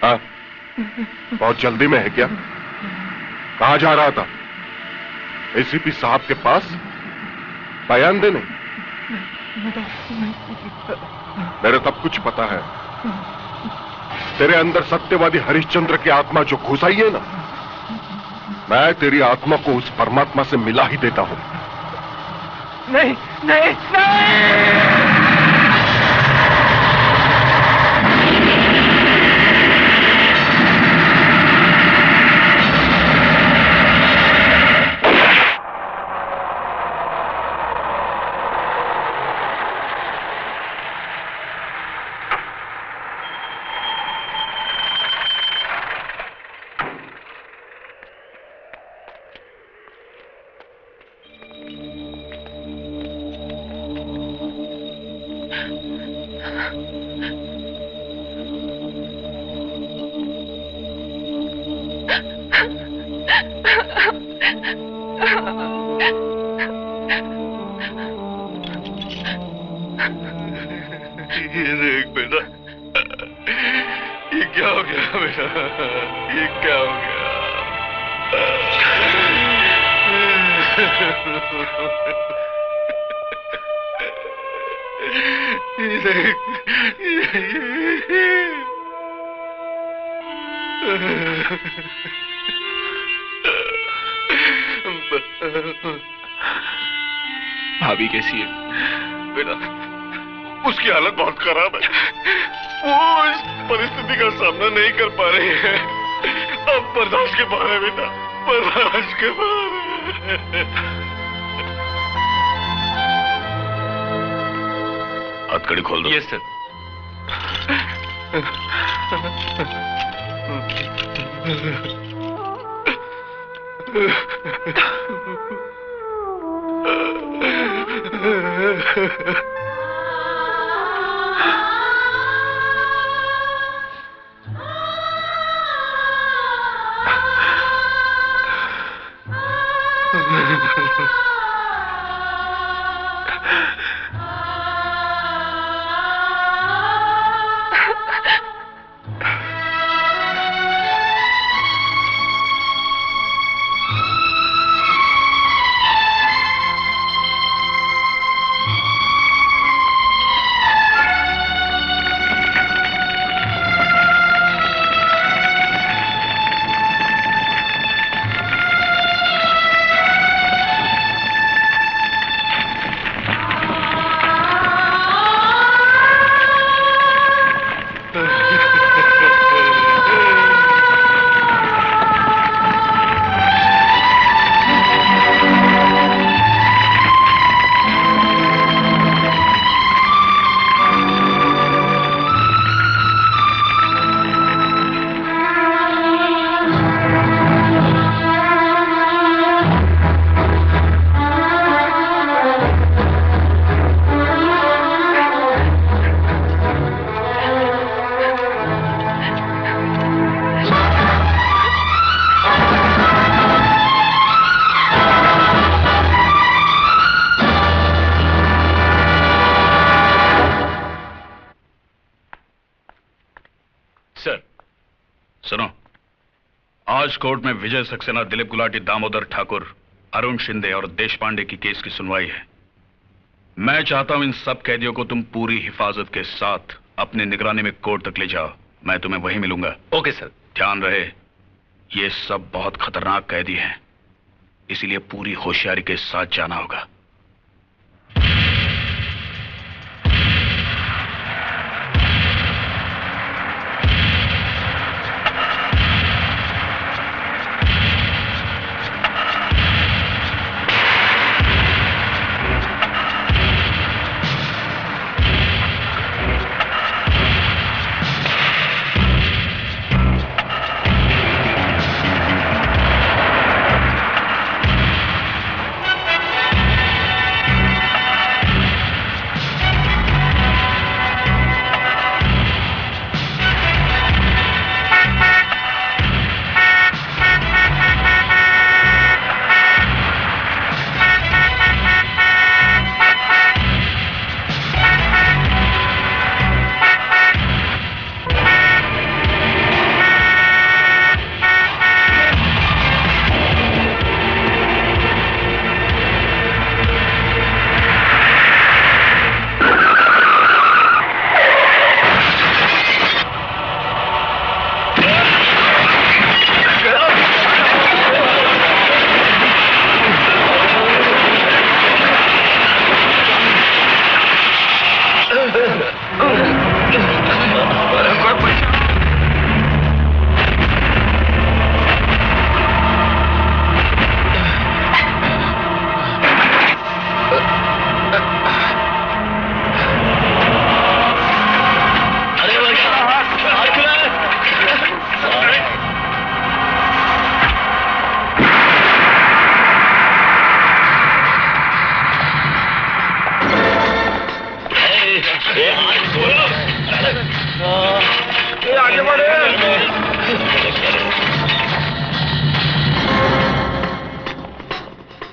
हाँ? बहुत जल्दी में है क्या? कहां जा रहा था? एसीपी साहब के पास बयान देने? मेरे सब कुछ पता है। तेरे अंदर सत्यवादी हरिश्चंद्र की आत्मा जो घुस आई है ना, मैं तेरी आत्मा को उस परमात्मा से मिला ही देता हूं। नहीं नहीं नहीं। भाभी कैसी है? बेटा उसकी हालत बहुत खराब है। वो इस परिस्थिति का सामना नहीं कर पा रही है। अब बर्दाश्त के बाहर है बेटा, बर्दाश्त के बाहर है। हथकड़ी खोल दो। Yes sir. आज कोर्ट में विजय सक्सेना, दिलीप गुलाटी, दामोदर ठाकुर, अरुण शिंदे और देश पांडे की केस की सुनवाई है। मैं चाहता हूं इन सब कैदियों को तुम पूरी हिफाजत के साथ अपनी निगरानी में कोर्ट तक ले जाओ। मैं तुम्हें वहीं मिलूंगा। Okay sir. ध्यान रहे, ये सब बहुत खतरनाक कैदी हैं, इसीलिए पूरी होशियारी के साथ जाना होगा।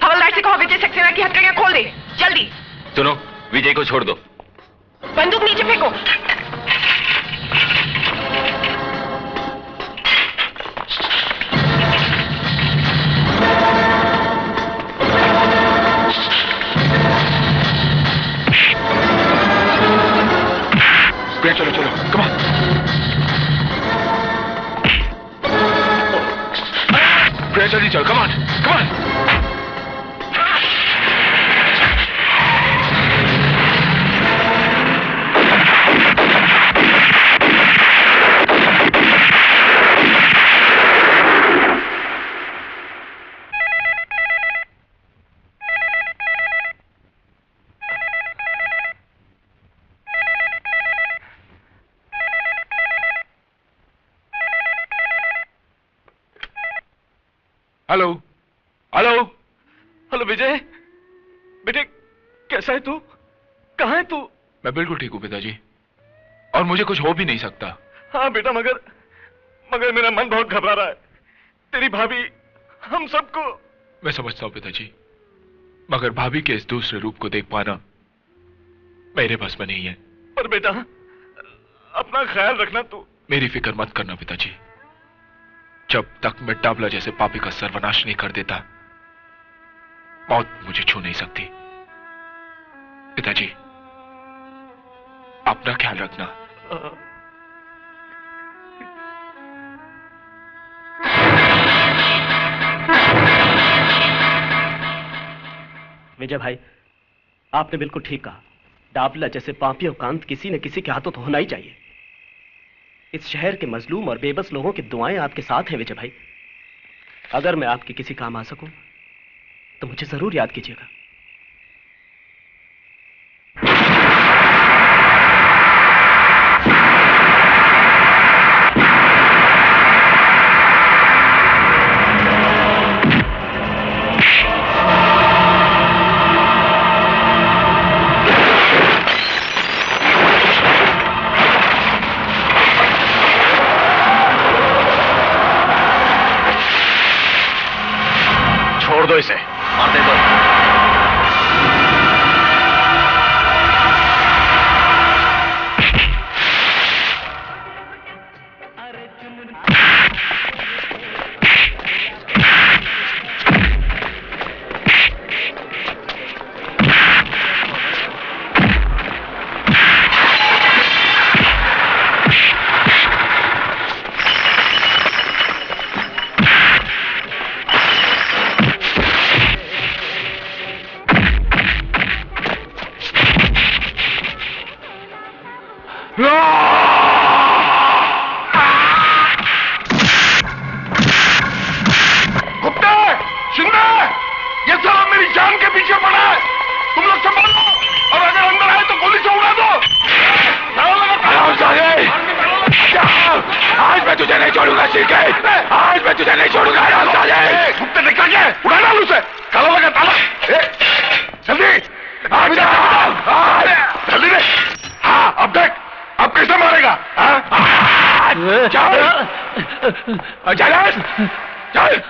हवलदार से कहो विजय सक्सेना की हथकड़ियां खोल दे, जल्दी। सुनो, विजय को छोड़ दो। बंदूक नीचे फेंको। चलो चलो, कम ऑन। जल्दी चलो, come on, come on. Hello hello hello Vijay, बेटे कैसा है तू? कहाँ है तू? मैं बिल्कुल ठीक हूँ पिताजी, और मुझे कुछ हो भी नहीं सकता। हाँ बेटा, मगर मेरा मन बहुत घबरा रहा है। तेरी भाभी हम सबको। मैं समझता हूँ पिताजी, मगर भाभी के इस दूसरे रूप को देख पाना मेरे बस में नहीं है। पर बेटा अपना ख्याल रखना तू। मेरी फिक्र मत करना पिताजी, जब तक मैं डाबला जैसे पापी का सर्वनाश नहीं कर देता, मौत मुझे छू नहीं सकती। पिताजी अपना ख्याल रखना। विजय भाई, आपने बिल्कुल ठीक कहा। डाबला जैसे पापी और कांत किसी न किसी के हाथों तो होना ही चाहिए। इस शहर के मजलूम और बेबस लोगों की दुआएं आपके साथ हैं विजय भाई। अगर मैं आपके किसी काम आ सकूं तो मुझे जरूर याद कीजिएगा। छोड़ दो इसे, मार दे दो। गुप्ता, शिंदे, ये साला मेरी जान के पीछे पड़ा है। तुम लोग संभालो, और अगर अंदर आए तो गोली से उड़ा दो। आज मैं तुझे नहीं छोड़ूंगा सीके, आज मैं तुझे नहीं छोड़ूंगा। गुप्ता देखा क्या? उड़ा डाल उसे। ताला लगा, ताला। जल्दी जल्दी दे। हाँ अब देख, अब कैसे मारेगा? चल चल।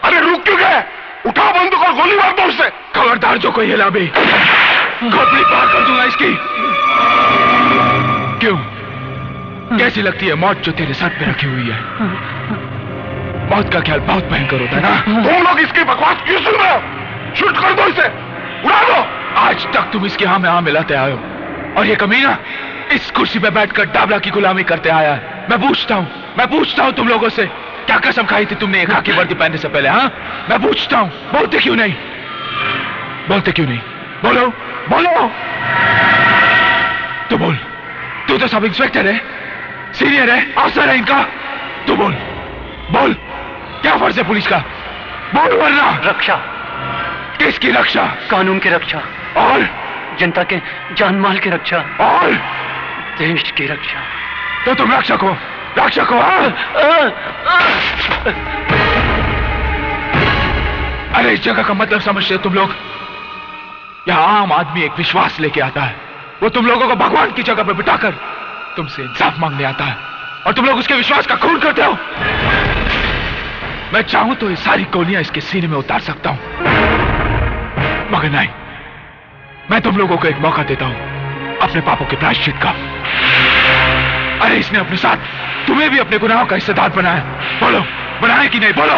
अरे रुक क्यों गए? उठा बंदूक और गोली मार दो उससे। खबरदार जो कोई हिला भी, खोपड़ी पार कर दूंगा इसकी। क्यों, कैसी लगती है मौत जो तेरे सर पे रखी हुई है? मौत का ख्याल बहुत भयंकर होता है ना? तुम लोग इसकी बकवास क्यों सुन रहे हो? शूट कर दो इसे, उड़ा दो। आज तक तुम इसके हाँ में हाँ मिलाते आए हो, और ये कमीना इस कुर्सी पे बैठकर डाबला की गुलामी करते आया है। मैं पूछता हूँ तुम लोगों से, क्या कसम खाई थी तुमने एक खाकी वर्दी पहनने से पहले? हाँ, मैं पूछता हूँ, बोलते क्यों नहीं? बोलो बोलो। तो बोल, तू तो सब इंस्पेक्टर है, सीनियर है, अफसर है इनका। तू बोल, क्या फर्ज है पुलिस का? बोल वरना। रक्षा। किसकी रक्षा? कानून की रक्षा। और जनता के जान माल की रक्षा। और देश की रक्षा। तो तुम रक्षक हो? अरे इस जगह का मतलब समझते हो तुम लोग? यहाँ आम आदमी एक विश्वास लेके आता है, वो तुम लोगों को भगवान की जगह पे बिठाकर तुमसे इंसाफ मांगने आता है, और तुम लोग उसके विश्वास का खून करते हो। मैं चाहूं तो ये सारी गोलियां इसके सीने में उतार सकता हूं, मगर नहीं, मैं तुम लोगों को एक मौका देता हूं अपने पापों के प्रायश्चित का। अरे इसने अपने साथ तुम्हें भी अपने गुनाहों का हिस्सेदार बनाया। बोलो, बनाया कि नहीं? बोलो।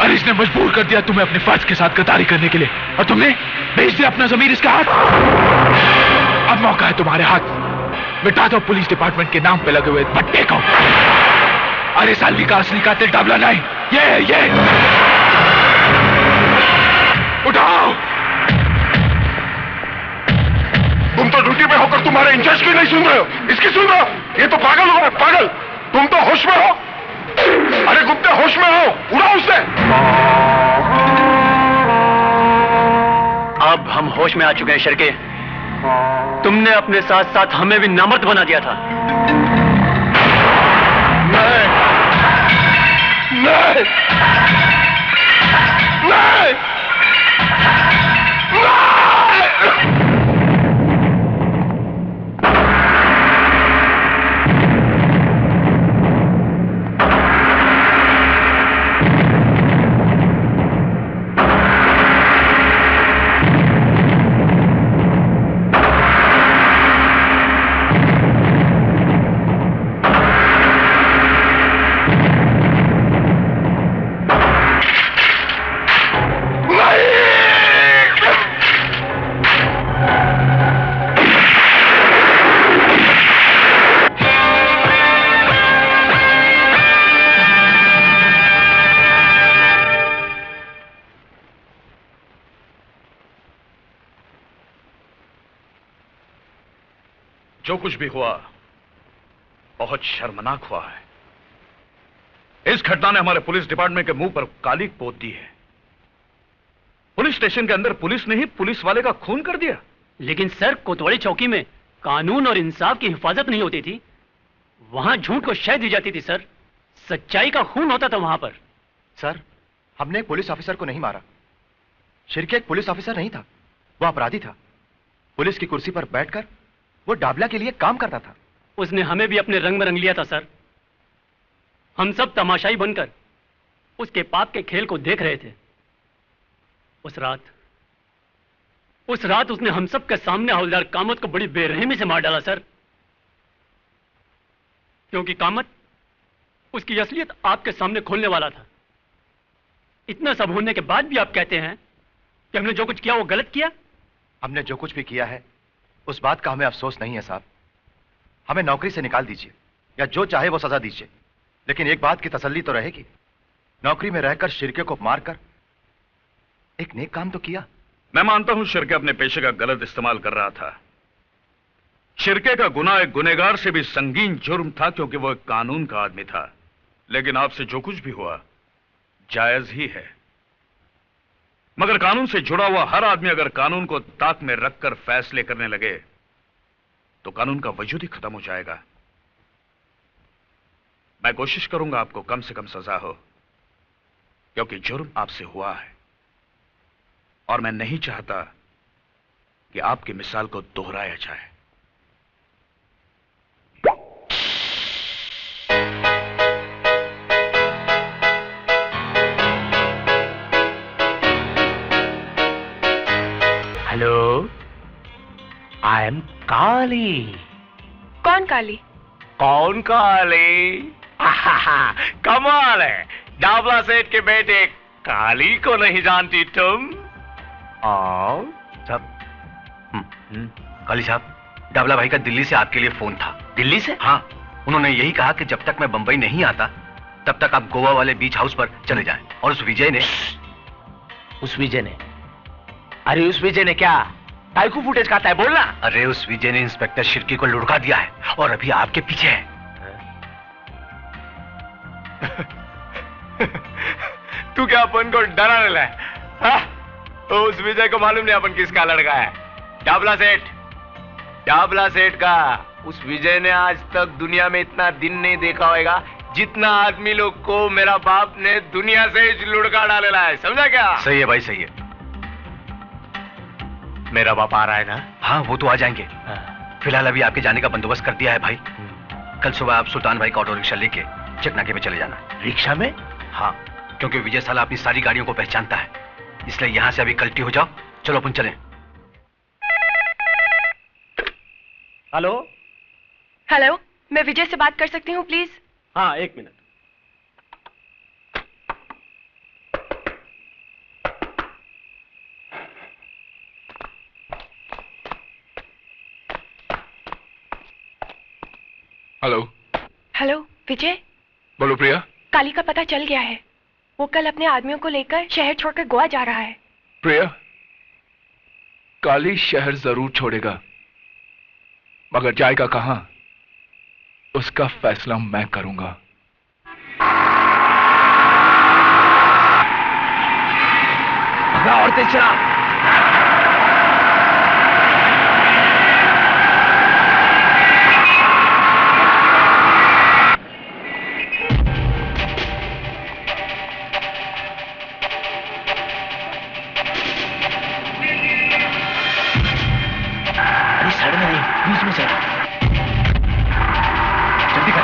अरे इसने मजबूर कर दिया तुम्हें अपने फर्ज के साथ गद्दारी करने के लिए, और तुमने भेज दिया अपना जमीर इसके हाथ। अब मौका है तुम्हारे हाथ, मिटा दो पुलिस डिपार्टमेंट के नाम पे लगे हुए पट्टे को। अरे सालवी का असली कातिल डाबला नहीं, ये उठाओ। तुम तो ड्यूटी पे होकर तुम्हारे इंचार्ज की नहीं सुन रहे हो, इसकी सुन रहे हो? ये तो पागल हो गए, पागल। तुम तो होश में हो। अरे गुप्ता, होश में हो, उड़ाओ उससे। अब हम होश में आ चुके हैं शर्के। तुमने अपने साथ साथ हमें भी नामर्द बना दिया था। नहीं। जो कुछ भी हुआ बहुत शर्मनाक हुआ है। इस घटना ने हमारे पुलिस डिपार्टमेंट के मुंह पर काली पोत दी है। पुलिस स्टेशन के अंदर पुलिस ने ही पुलिस वाले का खून कर दिया। लेकिन सर, कोतवाली चौकी में कानून और इंसाफ की हिफाजत नहीं होती थी, वहां झूठ को शह दी जाती थी सर। सच्चाई का खून होता था वहां पर। सर, हमने एक पुलिस ऑफिसर को नहीं मारा। शिर्के एक पुलिस ऑफिसर नहीं था, वो अपराधी था। पुलिस की कुर्सी पर बैठकर वो डाबला के लिए काम करता था। उसने हमें भी अपने रंग में रंग लिया था सर। हम सब तमाशाई बनकर उसके पाप के खेल को देख रहे थे। उस रात उसने हम सब के सामने हवलदार कामत को बड़ी बेरहमी से मार डाला सर। क्योंकि कामत उसकी असलियत आपके सामने खोलने वाला था। इतना सब होने के बाद भी आप कहते हैं कि हमने जो कुछ किया वो गलत किया। हमने जो कुछ भी किया है उस बात का हमें अफसोस नहीं है साहब। हमें नौकरी से निकाल दीजिए या जो चाहे वो सजा दीजिए, लेकिन एक बात की तसल्ली तो रहेगी, नौकरी में रहकर शिर्के को मारकर एक नेक काम तो किया। मैं मानता हूं शिर्के अपने पेशे का गलत इस्तेमाल कर रहा था। शिर्के का गुनाह एक गुनहगार से भी संगीन जुर्म था, क्योंकि वो एक कानून का आदमी था। लेकिन आपसे जो कुछ भी हुआ जायज ही है। मगर कानून से जुड़ा हुआ हर आदमी अगर कानून को ताक में रखकर फैसले करने लगे तो कानून का वजूद ही खत्म हो जाएगा। मैं कोशिश करूंगा आपको कम से कम सजा हो, क्योंकि जुर्म आपसे हुआ है और मैं नहीं चाहता कि आपकी मिसाल को दोहराया जाए। हेलो, आई एम काली। कौन काली? कौन काली? कमाल है, डाबला सेठ के बेटे काली को नहीं जानती तुम? साहब, काली साहब, डाबला भाई का दिल्ली से आपके लिए फोन था। दिल्ली से? हाँ, उन्होंने यही कहा कि जब तक मैं बंबई नहीं आता तब तक आप गोवा वाले बीच हाउस पर चले जाएं। और उस विजय ने अरे उस विजय ने क्या टाइकू फुटेज खाता है, बोलना। अरे उस विजय ने इंस्पेक्टर शिर्की को लुढ़का दिया है और अभी आपके पीछे है। तू क्या अपन को डराने लगा? तो उस विजय को मालूम नहीं अपन किसका लड़का है। डाबला सेठ का उस विजय ने आज तक दुनिया में इतना दिन नहीं देखा होगा जितना आदमी लोग को मेरा बाप ने दुनिया से लुढ़का डालेला है। समझा क्या? सही है भाई, सही है। मेरा बाप आ रहा है ना? हाँ, वो तो आ जाएंगे। फिलहाल अभी आपके जाने का बंदोबस्त कर दिया है भाई। कल सुबह आप सुल्तान भाई का ऑटो रिक्शा लेके चकनाके पे चले जाना। रिक्शा में? हाँ, क्योंकि विजय साला अपनी सारी गाड़ियों को पहचानता है, इसलिए यहां से अभी कल्टी हो जाओ। चलो अपन चलें। हेलो, मैं विजय से बात कर सकती हूँ प्लीज? हाँ, एक मिनट। हेलो विजय। बोलो प्रिया। काली का पता चल गया है। वो कल अपने आदमियों को लेकर शहर छोड़कर गोवा जा रहा है। प्रिया, काली शहर जरूर छोड़ेगा, मगर जाएगा कहां उसका फैसला मैं करूंगा। और तेज चला। बीच में चल, जल्दी कर।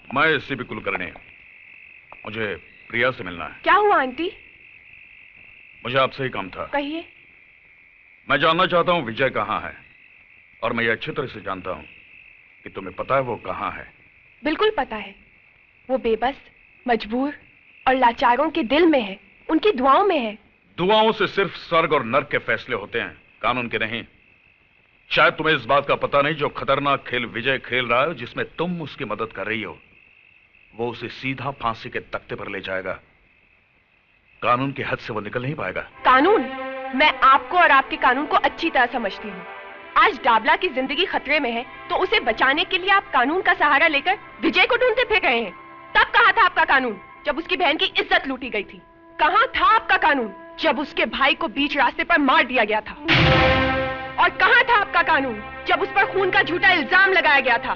मैं एससीपी कुलकर्णी, मुझे प्रिया से मिलना है। क्या हुआ आंटी? मुझे आपसे ही काम था। कहिए। मैं जानना चाहता हूं विजय कहाँ है, और मैं ये अच्छी तरह से जानता हूं कि तुम्हें पता है वो कहाँ है। बिल्कुल पता है। वो बेबस, मजबूर और लाचारों के दिल में है, उनकी दुआओं में है। दुआओं से सिर्फ स्वर्ग और नर्क के फैसले होते हैं, कानून के नहीं। शायद तुम्हें इस बात का पता नहीं, जो खतरनाक खेल विजय खेल रहा है, जिसमें तुम उसकी मदद कर रही हो, वो उसे सीधा फांसी के तख्ते पर ले जाएगा। कानून के हद से वो निकल नहीं पाएगा। कानून? मैं आपको और आपके कानून को अच्छी तरह समझती हूँ। आज डाबला की जिंदगी खतरे में है, तो उसे बचाने के लिए आप कानून का सहारा लेकर विजय को ढूंढते फिर रहे हैं। तब कहाँ था आपका कानून, जब उसकी बहन की इज्जत लूटी गई थी? कहाँ था आपका कानून, जब उसके भाई को बीच रास्ते पर मार दिया गया था? और कहाँ था आपका कानून, जब उस पर खून का झूठा इल्जाम लगाया गया था?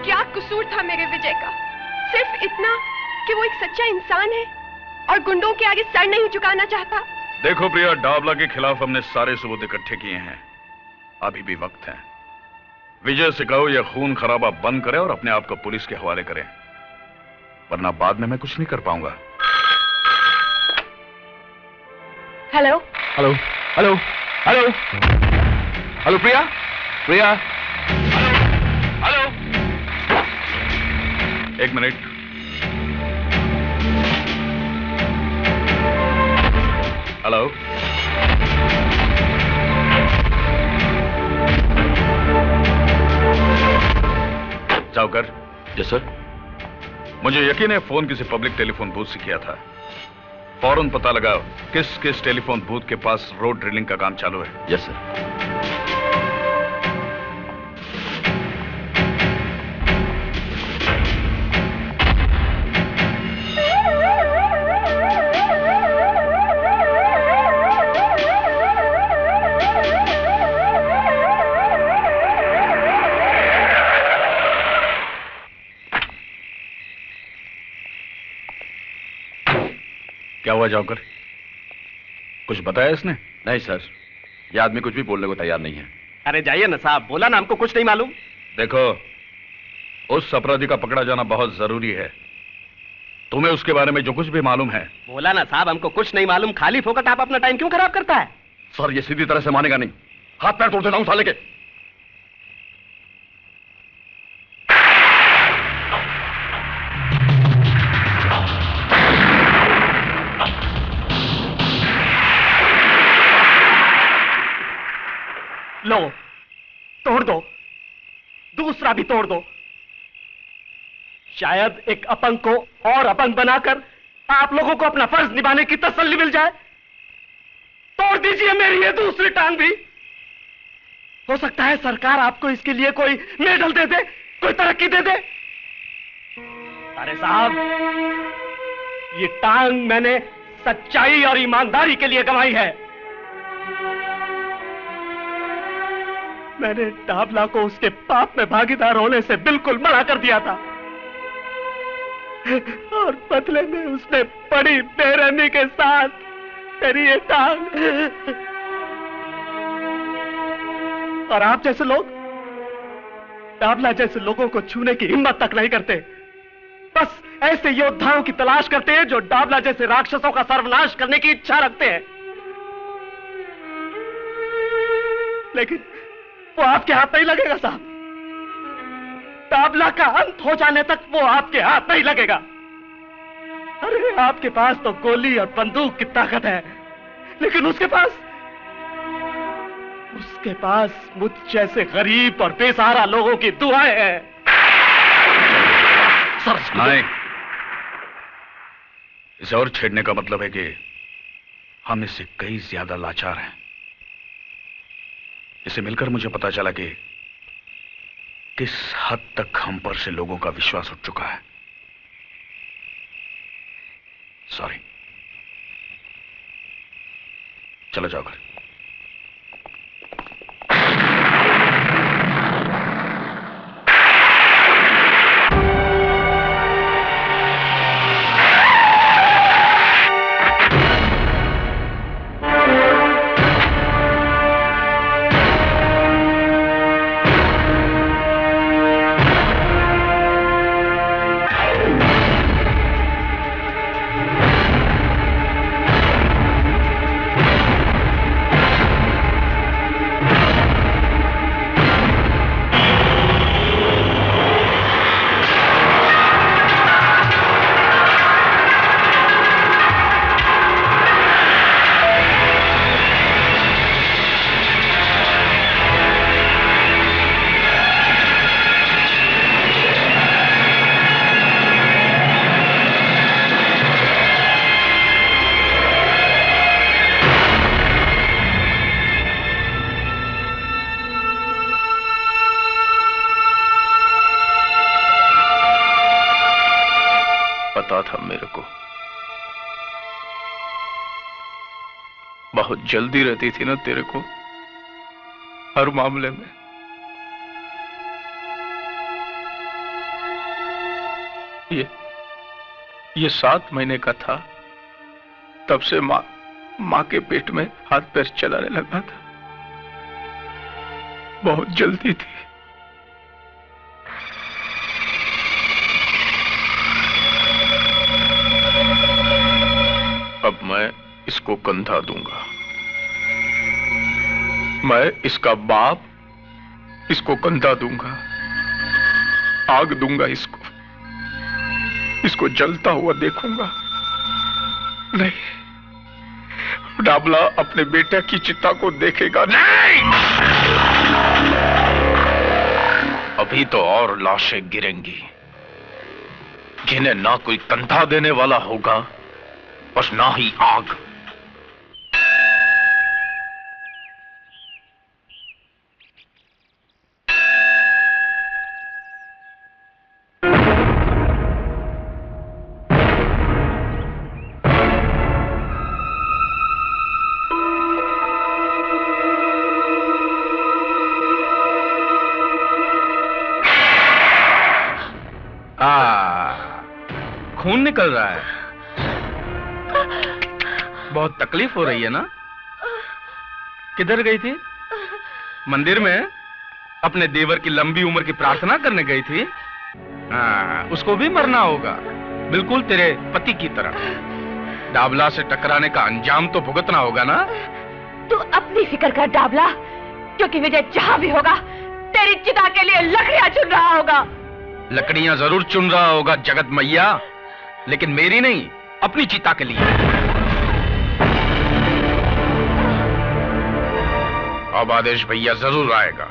क्या कसूर था मेरे विजय का? सिर्फ इतना कि वो एक सच्चा इंसान है और गुंडों के आगे सर नहीं झुकाना चाहता। देखो प्रिया, डाबला के खिलाफ हमने सारे सबूत इकट्ठे किए हैं, अभी भी वक्त है। विजय से कहो यह खून खराबा बंद करे और अपने आप को पुलिस के हवाले करे, वरना बाद में मैं कुछ नहीं कर पाऊंगा। Hello hello hello hello hello Priya, Priya, hello, एक मिनट। हेलो, जाओकर। Yes sir. मुझे यकीन है फोन किसी पब्लिक टेलीफोन बूथ से किया था। फौरन पता लगाओ किस किस टेलीफोन बूथ के पास रोड ड्रिलिंग का काम चालू है। Yes sir. क्या हुआ जाकर? कुछ बताया इसने? नहीं सर, ये आदमी कुछ भी बोलने को तैयार नहीं है। अरे जाइए ना साहब, बोला ना हमको कुछ नहीं मालूम। देखो, उस अपराधी का पकड़ा जाना बहुत जरूरी है। तुम्हें उसके बारे में जो कुछ भी मालूम है। बोला ना साहब, हमको कुछ नहीं मालूम। खाली फोकट आप अपना टाइम क्यों खराब करता है? सर ये सीधी तरह से मानेगा नहीं, हाथ पैर तोड़ देता हूं साले के। लो, तोड़ दो, दूसरा भी तोड़ दो। शायद एक अपंग को और अपंग बनाकर आप लोगों को अपना फर्ज निभाने की तसल्ली मिल जाए। तोड़ दीजिए मेरी ये दूसरी टांग भी। हो सकता है सरकार आपको इसके लिए कोई मेडल दे दे, कोई तरक्की दे दे। अरे साहब, ये टांग मैंने सच्चाई और ईमानदारी के लिए गंवाई है। मैंने डाबला को उसके पाप में भागीदार होने से बिल्कुल मना कर दिया था, और बदले में उसने बड़ी बेरहमी के साथ मेरी ये टांग। और आप जैसे लोग डाबला जैसे लोगों को छूने की हिम्मत तक नहीं करते। बस ऐसे योद्धाओं की तलाश करते हैं जो डाबला जैसे राक्षसों का सर्वनाश करने की इच्छा रखते हैं। लेकिन वो आपके हाथ नहीं लगेगा साहब। डाबला का अंत हो जाने तक वो आपके हाथ नहीं लगेगा। अरे आपके पास तो गोली और बंदूक की ताकत है, लेकिन उसके पास मुझ जैसे गरीब और बेसहारा लोगों की दुआएं हैं। सर नहीं, इसे और छेड़ने का मतलब है कि हम इससे कई ज्यादा लाचार हैं। इसे मिलकर मुझे पता चला कि किस हद तक हम पर से लोगों का विश्वास उठ चुका है। सॉरी, चलो जाओ घर। पता था मेरे को। बहुत जल्दी रहती थी ना तेरे को हर मामले में। ये 7 महीने का था, तब से माँ के पेट में हाथ पैर चलाने लगा था। बहुत जल्दी थी। अब मैं इसको कंधा दूंगा। मैं इसका बाप इसको कंधा दूंगा, आग दूंगा इसको जलता हुआ देखूंगा। नहीं, डाबला अपने बेटे की चिता को देखेगा नहीं। अभी तो और लाशें गिरेंगी, जिन्हें ना कोई कंधा देने वाला होगा और ना ही आग। खून निकल रहा है, बहुत तकलीफ हो रही है ना? किधर गई थी? मंदिर में अपने देवर की लंबी उम्र की प्रार्थना करने गई थी। उसको भी मरना होगा, बिल्कुल तेरे पति की तरह। डाबला से टकराने का अंजाम तो भुगतना होगा ना? तू अपनी फिक्र कर डाबला, क्योंकि विजय जहां भी होगा तेरी चिता के लिए लकड़ियां चुन रहा होगा। लकड़ियां जरूर चुन रहा होगा जगत मैया, लेकिन मेरी नहीं, अपनी चिता के लिए। अब आदेश भैया जरूर आएगा।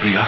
प्रिया।